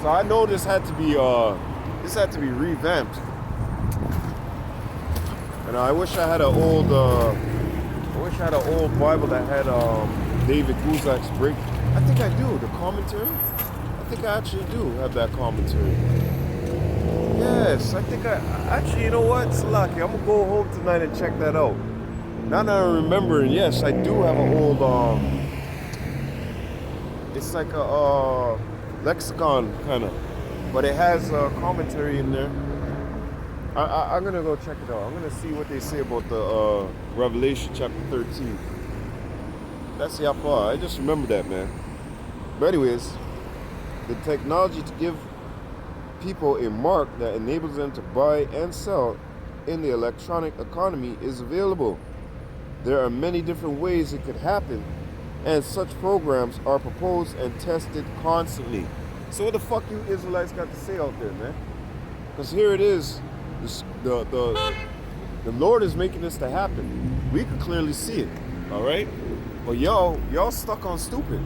So I know this had to be revamped. And I wish I had an old Bible that had David Guzak's break. I think I do, the commentary. I think I actually do have that commentary. Yes, I think actually, you know what? It's lucky. I'm gonna go home tonight and check that out. Now that I'm remembering, yes, I do have an old it's like a lexicon kind of, but it has a commentary in there. I'm gonna go check it out. I'm gonna see what they say about the Revelation chapter 13. That's Yapa. I just remember that, man. But anyways, the technology to give people a mark that enables them to buy and sell in the electronic economy is available. There are many different ways it could happen, and such programs are proposed and tested constantly. So what the fuck you Israelites got to say out there, man? Because here it is, the Lord is making this to happen. We can clearly see it, all right? But y'all stuck on stupid.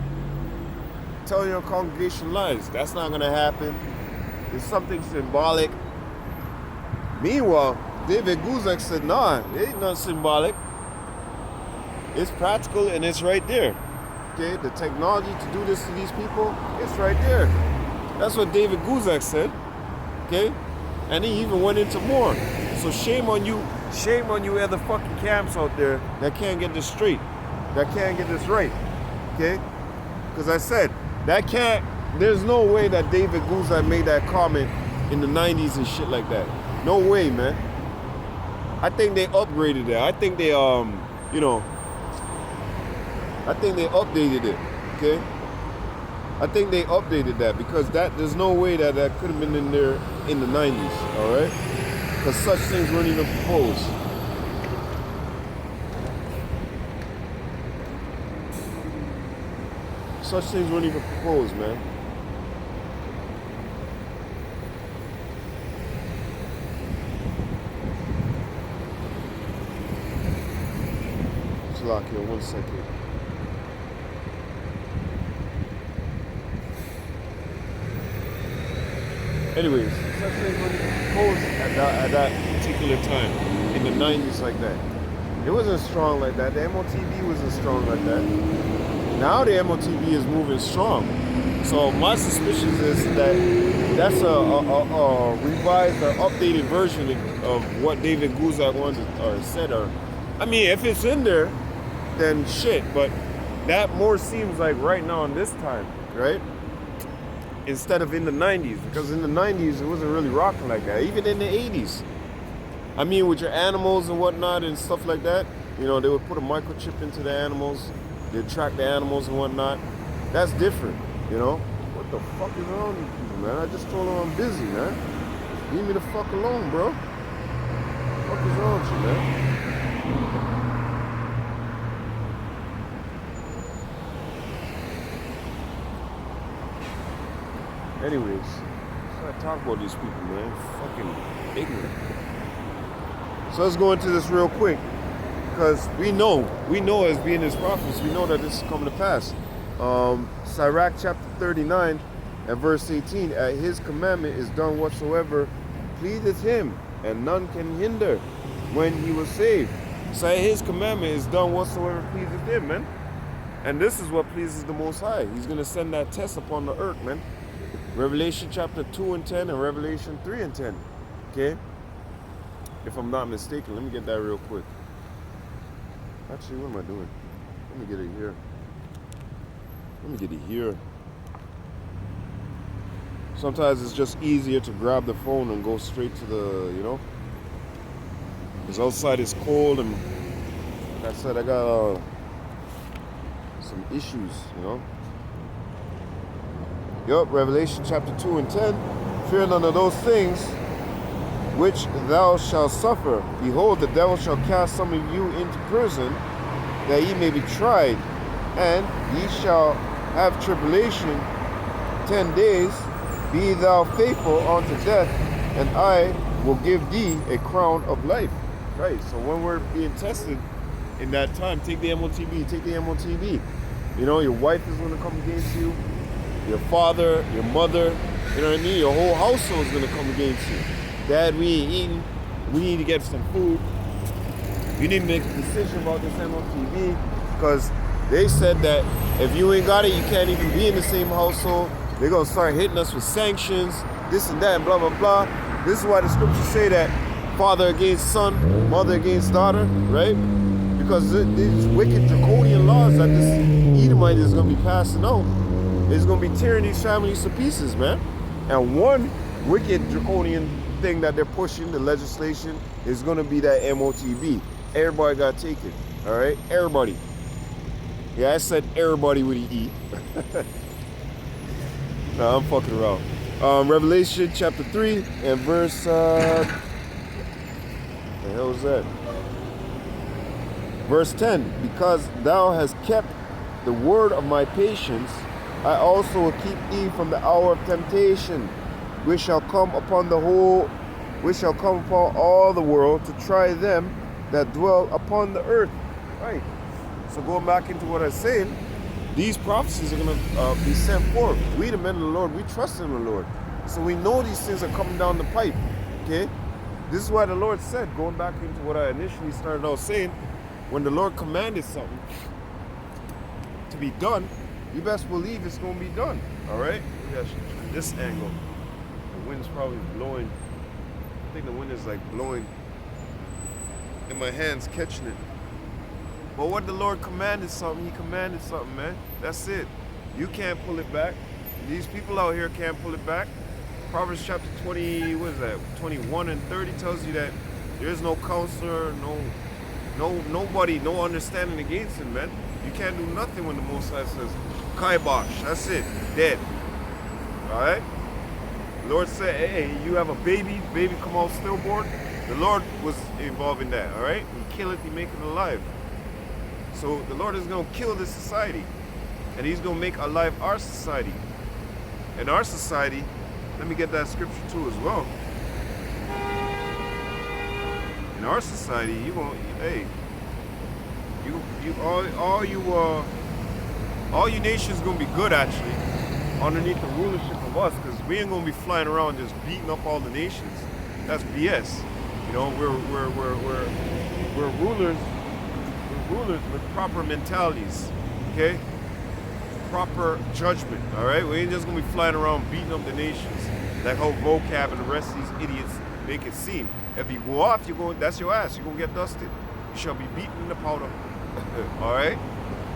Telling your congregation lies. That's not gonna happen. It's something symbolic. Meanwhile, David Guzak said, nah, it ain't nothing symbolic. It's practical and it's right there. Okay, the technology to do this to these people, it's right there. That's what David Guzak said. Okay? And he even went into more. So shame on you other fucking camps out there that can't get this straight. That can't get this right. Okay? Because I said, there's no way that David Guzak made that comment in the 90s and shit like that. No way, man. I think they upgraded it. I think they, I think they updated it, okay? I think they updated that because there's no way that could have been in there in the 90s, all right? Because such things weren't even proposed. Such things weren't even proposed, man. Lock here, 1 second. Anyways, such things were proposed at that particular time, in the 90s like that. It wasn't strong like that. The MOTV wasn't strong like that. Now the MOTV is moving strong. So my suspicion is that that's a revised or updated version of what David Guzak wanted or said. Or, I mean, if it's in there, then shit, but that more seems like right now in this time, right? Instead of in the 90s, because in the 90s it wasn't really rocking like that, even in the 80s. I mean, with your animals and whatnot and stuff like that, you know, they would put a microchip into the animals, they'd track the animals and whatnot. That's different, you know? What the fuck is wrong with you people, man? I just told them I'm busy, man. Leave me the fuck alone, bro. What the fuck is wrong with you, man? Anyways, let's not talk about these people, man. Fucking ignorant. So let's go into this real quick. Because we know as being his prophets, we know that this is coming to pass. Sirach chapter 39 and verse 18. At his commandment is done whatsoever pleaseth him, and none can hinder when he was saved. So at his commandment is done whatsoever pleaseth him, man. And this is what pleases the Most High. He's going to send that test upon the earth, man. Revelation chapter 2 and 10 and Revelation 3 and 10. Okay? If I'm not mistaken, let me get that real quick. Actually, what am I doing? Let me get it here. Let me get it here. Sometimes it's just easier to grab the phone and go straight to the, because outside it's cold and, like I said, I got some issues. Yup, Revelation chapter 2 and 10. Fear none of those things which thou shalt suffer. Behold, the devil shall cast some of you into prison, that ye may be tried, and ye shall have tribulation 10 days. Be thou faithful unto death, and I will give thee a crown of life. Right, so when we're being tested in that time, take the MOTB, take the MOTB. Your wife is going to come against you, your father, your mother, you know what I mean? Your whole household is going to come against you. Dad, we ain't eating, we need to get some food. You need to make a decision about this MOTB, because they said that if you ain't got it, you can't even be in the same household. They're going to start hitting us with sanctions, this and that, and blah, blah, blah. This is why the scriptures say that father against son, mother against daughter, right? Because these wicked draconian laws that this Edomite is going to be passing out is going to be tearing these families to pieces, man. And one wicked draconian thing that they're pushing, the legislation, is going to be that MOTB. Everybody got to take it, all right? Everybody. Yeah, I said everybody with an E. No, I'm fucking around. Revelation chapter 3 and verse, the hell is that? Verse 10, because thou hast kept the word of my patience, I also will keep thee from the hour of temptation, which shall come upon all the world to try them that dwell upon the earth. Right. So going back into what I was saying, these prophecies are going to be sent forth. We, the men of the Lord, we trust in the Lord. So we know these things are coming down the pipe. Okay? This is why the Lord said, going back into what I initially started out saying, when the Lord commanded something to be done, you best believe it's going to be done. All right? From this angle, the wind's probably blowing. I think the wind is like blowing in my hands, catching it. But what the Lord commanded something, He commanded something, man. That's it. You can't pull it back. These people out here can't pull it back. Proverbs chapter 20, what is that? 21 and 30 tells you that there is no counselor, nobody, no understanding against him, man. You can't do nothing when the Most High says, Kaibosh, that's it, dead. All right? The Lord said, hey, you have a baby come out stillborn. The Lord was involved in that, all right? He kill it, He make it alive. So the Lord is going to kill this society, and He's going to make alive our society. And our society, let me get that scripture too as well. In our society, you won't. Hey, all you nations gonna be good actually, underneath the rulership of us, because we ain't gonna be flying around just beating up all the nations. That's BS. We're rulers. We're rulers with proper mentalities. Okay. Proper judgment, all right? We ain't just gonna be flying around beating up the nations like how vocab and the rest of these idiots make it seem. If you go off, that's your ass. You're gonna get dusted. You shall be beaten in the powder. All right?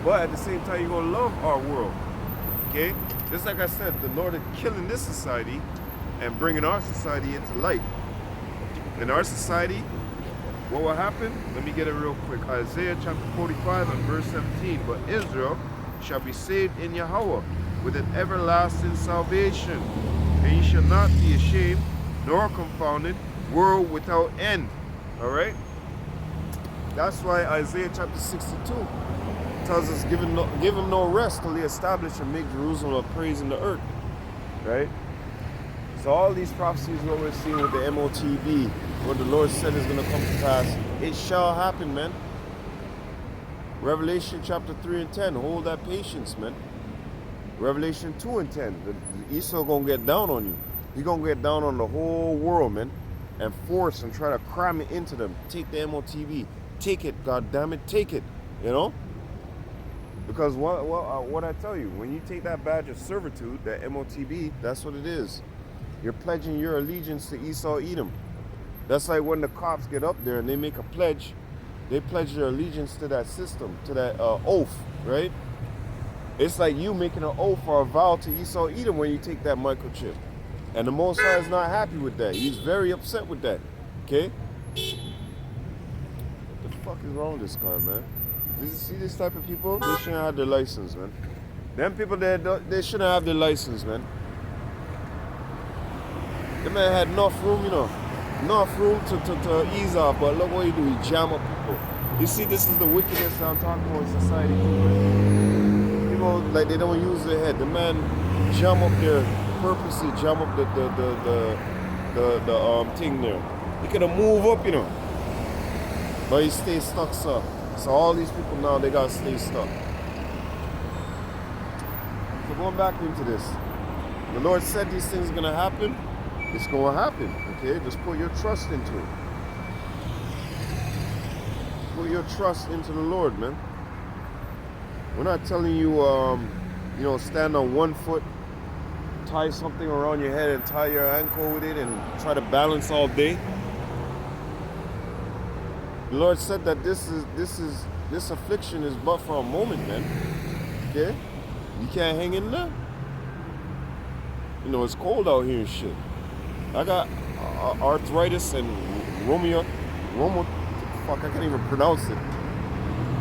But at the same time, you're gonna love our world. Okay? Just like I said, the Lord is killing this society and bringing our society into light. In our society, what will happen? Let me get it real quick. Isaiah chapter 45 and verse 17. But Israel shall be saved in Yahweh with an everlasting salvation. And ye shall not be ashamed nor confounded, world without end. All right? That's why Isaiah chapter 62 tells us, give him no rest till he establish and make Jerusalem a praise in the earth. Right? So all these prophecies, what we're seeing with the MOTB, what the Lord said is going to come to pass, it shall happen, man. Revelation chapter 3 and 10, hold that patience, man. Revelation 2 and 10, the Esau going to get down on you. He's going to get down on the whole world, man, and force and try to cram it into them. Take the MOTB. Take it, God damn it, take it, Because what I tell you, when you take that badge of servitude, that MOTB, that's what it is. You're pledging your allegiance to Esau Edom. That's like when the cops get up there and they make a pledge They pledge their allegiance to that system, to that oath, right? It's like you making an oath or a vow to Esau Edom when you take that microchip. And the Most High is not happy with that. He's very upset with that. Okay? What the fuck is wrong with this car, man? Did you see this type of people? They shouldn't have their license, man. Them people, they shouldn't have their license, man. The man had enough room, you know. Enough room to ease off, but look what he do. He jam up people. You see, this is the wickedness that I'm talking about in society, too, man. People, like, they don't use their head. The man jam up there, purposely jam up the thing there. He could have moved up, you know. But he stays stuck, so all these people now, they gotta stay stuck. So going back into this, the Lord said these things are gonna happen. It's gonna happen, okay? Just put your trust into it. Put your trust into the Lord, man. We're not telling you, you know, stand on one foot, tie something around your head and tie your ankle with it and try to balance all day. The Lord said that this affliction is but for a moment, man. Okay? You can't hang in there. You know, it's cold out here and shit. I got arthritis and fuck, I can't even pronounce it.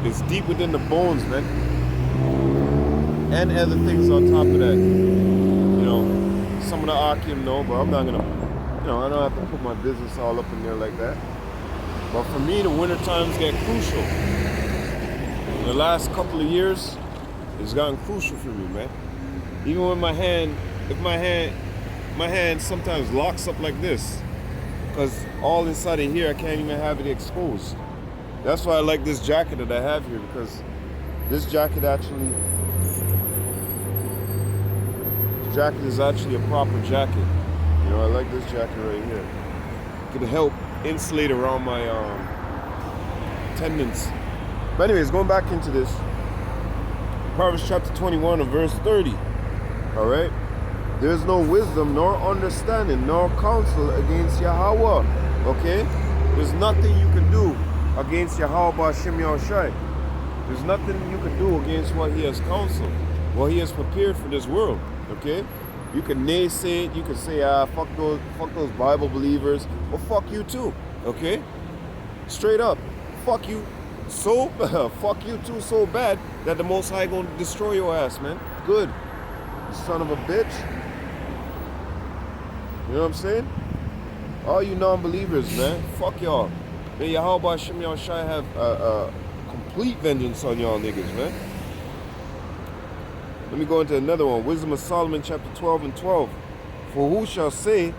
It's deep within the bones, man. And other things on top of that. You know, some of the Akim know, but I'm not gonna, you know, I don't have to put my business all up in there like that. But for me, the winter times get crucial. In the last couple of years, it's gotten crucial for me, man. Even with my hand, if my hand sometimes locks up like this, because all inside of here, I can't even have it exposed. That's why I like this jacket that I have here, because this jacket is actually a proper jacket. You know, I like this jacket right here. It can help insulate around my tendons. But anyways, going back into this, Proverbs chapter 21 and verse 30. All right. There's no wisdom, nor understanding, nor counsel against Yahweh. Okay? There's nothing you can do against Yahweh Ba'Shem Yahushai. There's nothing you can do against what he has counseled, what he has prepared for this world. Okay? You can naysay it, you can say, fuck those Bible believers. Well, fuck you too. Okay? Straight up. Fuck you fuck you too so bad that the Most High gonna destroy your ass, man. Good. You son of a bitch. You know what I'm saying? All you non-believers, man, fuck y'all. May Yahweh Ba'Shem Yahushai have complete vengeance on y'all niggas, man. Let me go into another one. Wisdom of Solomon, chapter 12 and 12. For who shall say,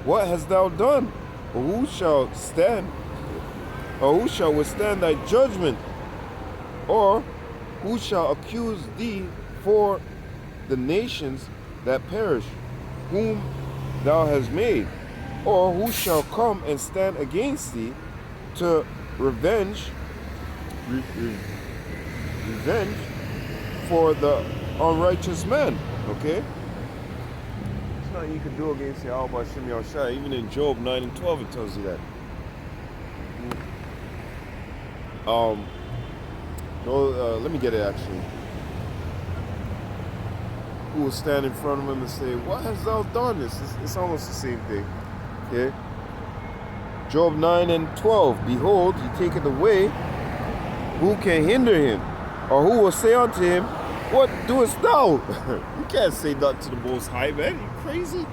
what hast thou done? Or who shall stand? Or who shall withstand thy judgment? Or who shall accuse thee for the nations that perish, whom thou hast made? Or who shall come and stand against thee to revenge for the unrighteous man? Okay? There's nothing you can do against Yahweh Ba'Shem Yahushai. Even in Job 9 and 12 it tells you that. Let me get it actually. Who will stand in front of him and say, what hast thou done? It's almost the same thing. Okay? Job 9 and 12. Behold, he taketh away. Who can hinder him? Or who will say unto him, what doest thou? You can't say that to the Most High, man. You crazy?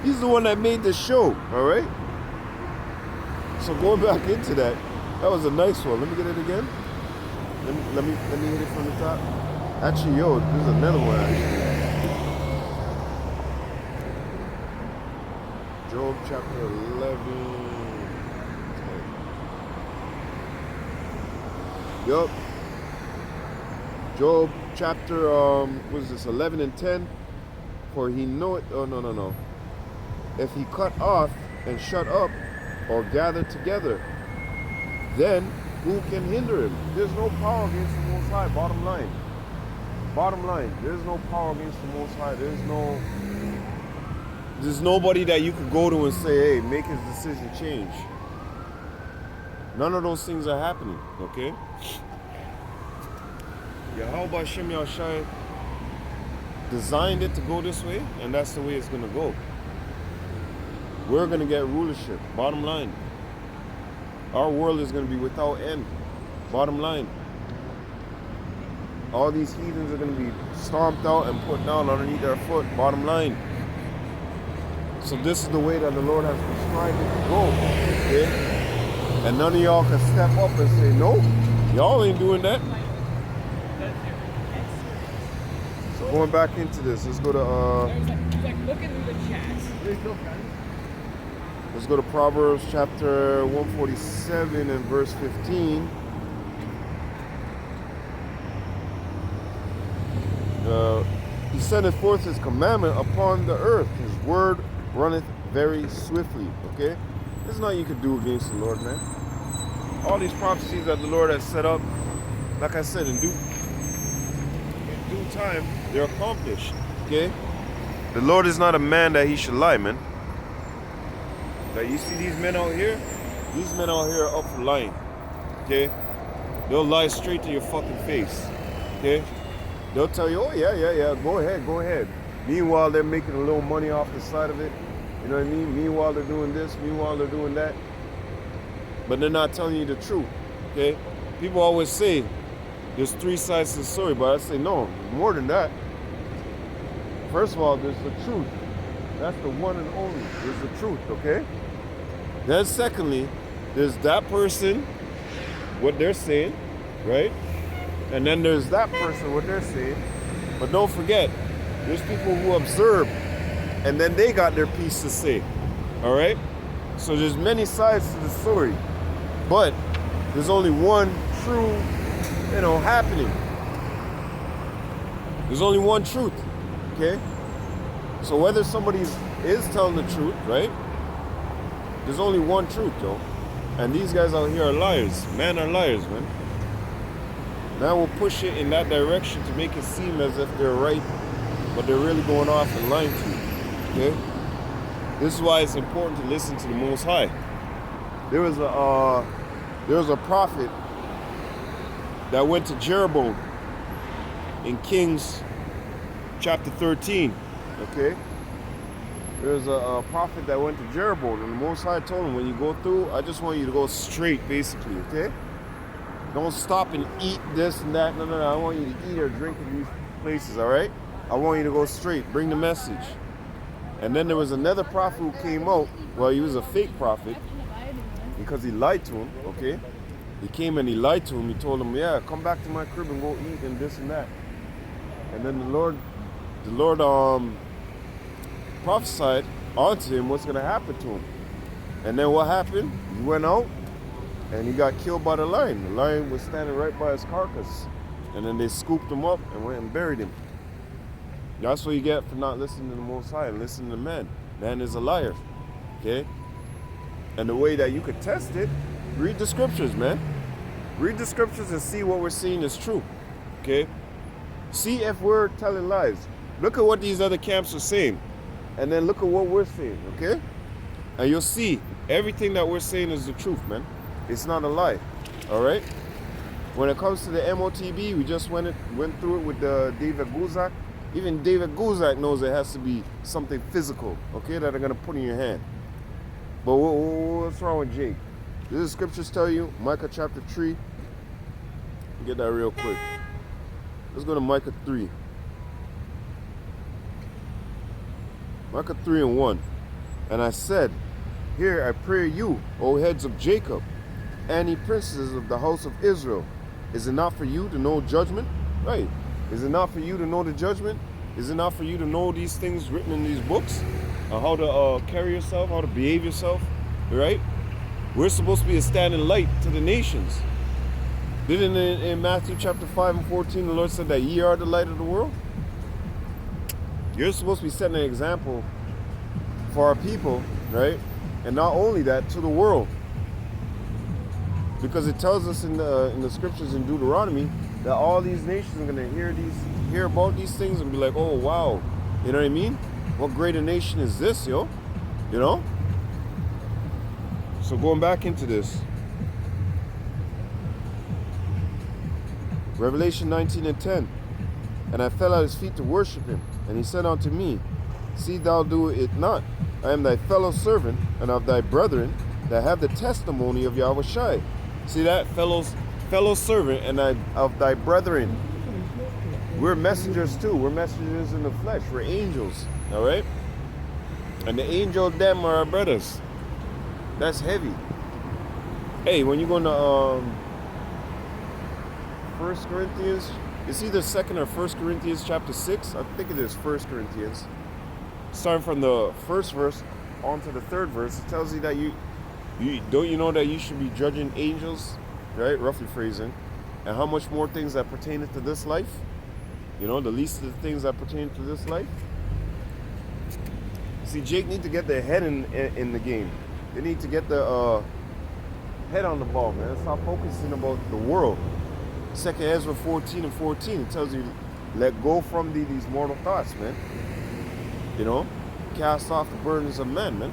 He's the one that made the show, all right? So going back into that, that was a nice one. Let me get it again. Let me hit it from the top. Actually, yo, there's another one actually. Job chapter 11. Yup. Job chapter, what is this, 11 and 10? For he knoweth, oh, no. If he cut off and shut up or gather together, then who can hinder him? There's no power against the Most High, bottom line. Bottom line, there's no power against the Most High. There's nobody that you could go to and say, hey, make his decision change. None of those things are happening, okay? Yahweh Shem Yahshai designed it to go this way, and that's the way it's going to go. We're going to get rulership, bottom line. Our world is going to be without end, bottom line. All these heathens are going to be stomped out and put down underneath their foot, bottom line. So this is the way that the Lord has prescribed it to go, okay? And none of y'all can step up and say, no, y'all ain't doing that. So going back into this, let's go to looking through the chats. Let's go to Proverbs chapter 147 and verse 15. He sendeth forth his commandment upon the earth. His word runneth very swiftly. Okay? There's nothing you can do against the Lord, man. All these prophecies that the Lord has set up, like I said, in due time, they're accomplished. Okay? The Lord is not a man that he should lie, man. Like, you see these men out here? These men out here are up for lying. Okay? They'll lie straight to your fucking face. Okay? They'll tell you, oh yeah, go ahead. Meanwhile, they're making a little money off the side of it. You know what I mean? Meanwhile, they're doing this. Meanwhile, they're doing that. But they're not telling you the truth. Okay? People always say there's three sides to the story, but I say no, more than that. First of all, there's the truth. That's the one and only. There's the truth, okay? Then secondly, there's that person, what they're saying, right? And then there's that person, what they're saying. But don't forget, there's people who observe, and then they got their piece to say, all right? So there's many sides to the story, but there's only one true, happening. There's only one truth, okay? So whether somebody is telling the truth, right? There's only one truth, though. And these guys out here are liars. Men are liars, man. Man will push it in that direction to make it seem as if they're right, but they're really going off and lying to you, okay? This is why it's important to listen to the Most High. There was a prophet that went to Jeroboam in Kings chapter 13, okay? There's a prophet that went to Jeroboam, and the Most High told him, when you go through, I just want you to go straight, basically, okay? Don't stop and eat this and that. No. I want you to eat or drink in these places, all right? I want you to go straight. Bring the message. And then there was another prophet who came out. Well, he was a fake prophet because he lied to him, okay? He came and he lied to him. He told him, yeah, come back to my crib and go eat and this and that. And then the Lord prophesied onto him what's going to happen to him. And then what happened? He went out and he got killed by the lion. The lion was standing right by his carcass. And then they scooped him up and went and buried him. That's what you get for not listening to the Most High and listening to man. Man is a liar, okay? And the way that you could test it, read the scriptures, man. Read the scriptures and see what we're seeing is true, okay? See if we're telling lies. Look at what these other camps are saying, and then look at what we're saying, okay? And you'll see everything that we're saying is the truth, man. It's not a lie, all right? When it comes to the MOTB, we just went through it with David Guzak. Even David Guzak knows it has to be something physical, okay, that are going to put in your hand. But what's wrong with Jake? Does the scriptures tell you? Micah chapter 3. Get that real quick. Let's go to Micah 3. Micah 3 and 1. And I said, Hear, I pray you, O heads of Jacob, and ye princes of the house of Israel. Is it not for you to know judgment? Right. Is it not for you to know the judgment? Is it not for you to know these things written in these books? How to carry yourself, how to behave yourself, right? We're supposed to be a standing light to the nations. Didn't in Matthew chapter 5 and 14, the Lord said that ye are the light of the world? You're supposed to be setting an example for our people, right? And not only that, to the world. Because it tells us in the scriptures in Deuteronomy that all these nations are going to hear about these things and be like, oh, wow. You know what I mean? What greater nation is this, yo? You know? So going back into this, Revelation 19 and 10. And I fell at his feet to worship him. And he said unto me, See thou do it not. I am thy fellow servant and of thy brethren that have the testimony of Yahushai. See that? Fellow servant and of thy brethren. We're messengers too. We're messengers in the flesh. We're angels. All right? And the angel them are our brothers. That's heavy. Hey, when you go to 1 Corinthians, it's either 2nd or 1 Corinthians chapter 6. I think it is 1 Corinthians. Starting from the first verse on to the third verse, it tells you that you don't you know that you should be judging angels, right? Roughly phrasing. And how much more things that pertain to this life? You know, the least of the things that pertain to this life. See, Jake need to get their head in the game. They need to get the head on the ball, man. Stop focusing about the world. 2nd Ezra 14 and 14, it tells you, let go from thee these mortal thoughts, man. You know, cast off the burdens of man, man.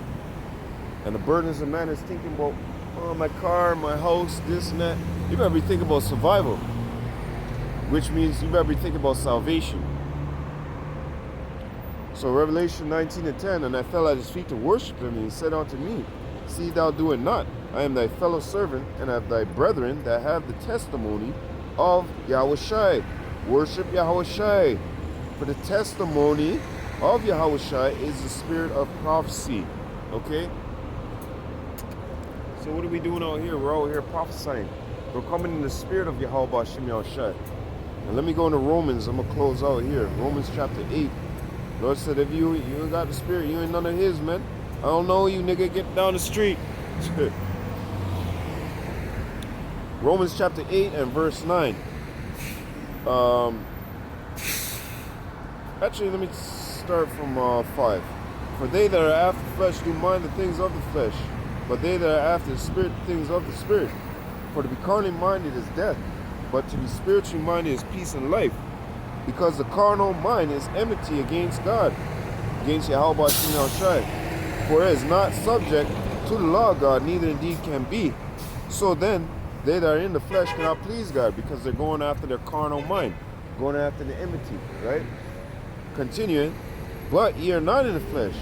And the burdens of man is thinking about, oh, my car, my house, this and that. You better be thinking about survival, which means you better be thinking about salvation. So Revelation 19 and 10, and I fell at his feet to worship him, and he said unto me, See thou do it not. I am thy fellow servant and of thy brethren that have the testimony of Yahushai. Worship Yahushai. For the testimony of Yahushai is the spirit of prophecy. Okay? So what are we doing out here? We're out here prophesying. We're coming in the spirit of Yahweh Hashem Yahushai. And let me go into Romans. I'm going to close out here. Romans chapter 8. Lord said, if you ain't got the spirit, you ain't none of his, man. I don't know you, nigga. Get down the street. Romans chapter 8 and verse 9. Actually, let me start from 5. For they that are after the flesh do mind the things of the flesh, but they that are after the spirit, the things of the spirit. For to be carnally minded is death, but to be spiritually minded is peace and life. Because the carnal mind is enmity against God, against Yahweh Hashem Yahushai. For it is not subject to the law of God, neither indeed can be. So then, they that are in the flesh cannot please God, because they're going after their carnal mind, going after the enmity, right? Continuing, but ye are not in the flesh,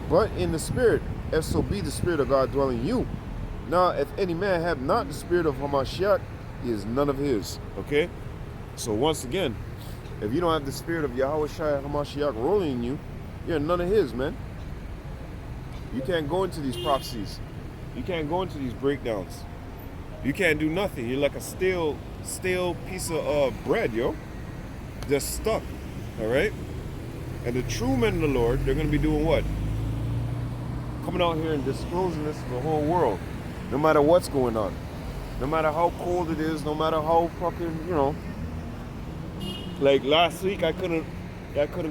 but in the spirit, if so be the spirit of God dwell in you. Now, if any man have not the spirit of Hamashiach, he is none of his. Okay? So once again, if you don't have the spirit of Yahushua Hamashiach rolling in you, you're none of his, man. You can't go into these prophecies. You can't go into these breakdowns. You can't do nothing. You're like a stale piece of bread, yo. Just stuck. All right? And the true men of the Lord, they're going to be doing what? Coming out here and disclosing this to the whole world. No matter what's going on. No matter how cold it is. No matter how fucking, you know. Like last week, I couldn't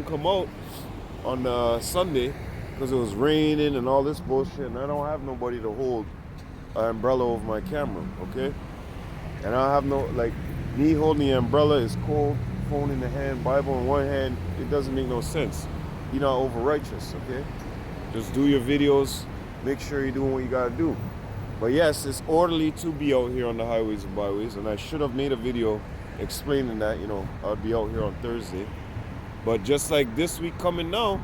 come out on Sunday because it was raining and all this bullshit, and I don't have nobody to hold an umbrella over my camera, okay? And I have no, like, me holding the umbrella is cold, phone in the hand, Bible in one hand, it doesn't make no sense. You're not over righteous, okay? Just do your videos, make sure you're doing what you gotta do. But yes, it's orderly to be out here on the highways and byways, and I should have made a video explaining that, you know, I'll be out here on Thursday. But just like this week coming now,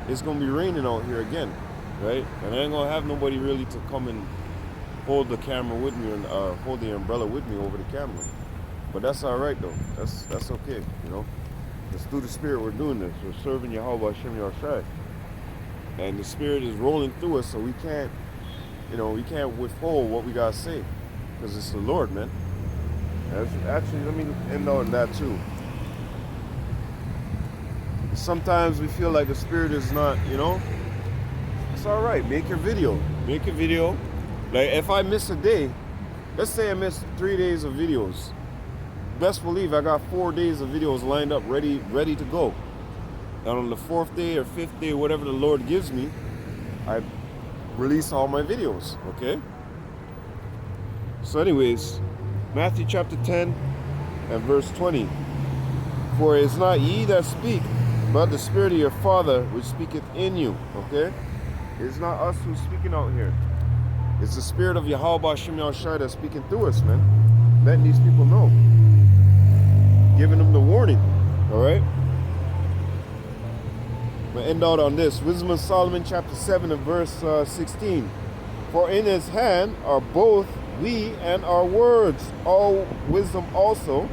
it's gonna be raining out here again, right? And I ain't gonna have nobody really to come and hold the camera with me and hold the umbrella with me over the camera. But that's all right though. That's okay, you know. It's through the Spirit we're doing this. We're serving Yahweh Hashem Yahushai, and the Spirit is rolling through us, so we can't. You know, we can't withhold what we gotta say, because it's the Lord, man. Actually, let me end on that too. Sometimes we feel like the Spirit is not, you know. It's all right. Make your video. Make a video. Like if I miss a day, let's say I missed 3 days of videos. Best believe I got 4 days of videos lined up, ready to go. And on the 4th day or 5th day, whatever the Lord gives me, I release all my videos, okay? So anyways, Matthew chapter 10 and verse 20. For it is not ye that speak, but the Spirit of your Father which speaketh in you, okay? It's not us who's speaking out here. It's the spirit of Yahweh Hashem Yahushua that's speaking through us, man. Letting these people know. Giving them the warning. Alright? I'm going to end out on this. Wisdom of Solomon chapter 7 and verse 16. For in his hand are both we and our words, all wisdom also,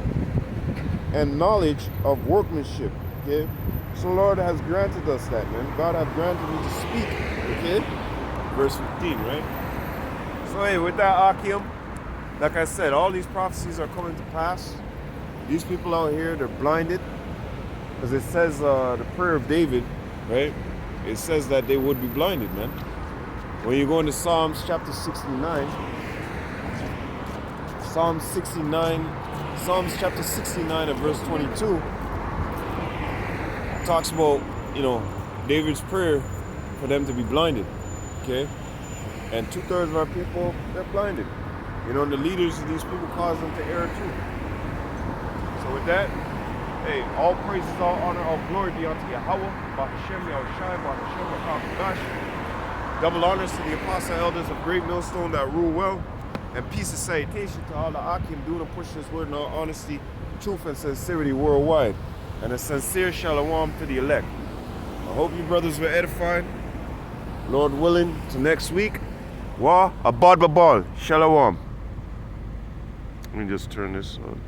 and knowledge of workmanship. Okay? So the Lord has granted us that, man. God has granted me to speak. Okay? Verse 15, right? So hey, with that, Akim, like I said, all these prophecies are coming to pass. These people out here, they're blinded. Because it says the prayer of David, right? It says that they would be blinded, man. When you go into Psalms chapter 69, Psalms chapter 69 and verse 22 talks about, you know, David's prayer for them to be blinded, okay? And 2/3 of our people, they're blinded. You know, and the leaders of these people cause them to err too. So with that, hey, all praises, all honor, all glory be unto Yahweh, Bahashem, Yahushai, Bahashem, Bahakadosh. Double honors to the apostle elders of Great Millstone that rule well. And peace and salutation to all the Akim doing and pushing this word in all honesty, truth, and sincerity worldwide. And a sincere shalom to the elect. I hope you brothers were edified. Lord willing, till next week. Wa abad babal. Shalom. Let me just turn this on.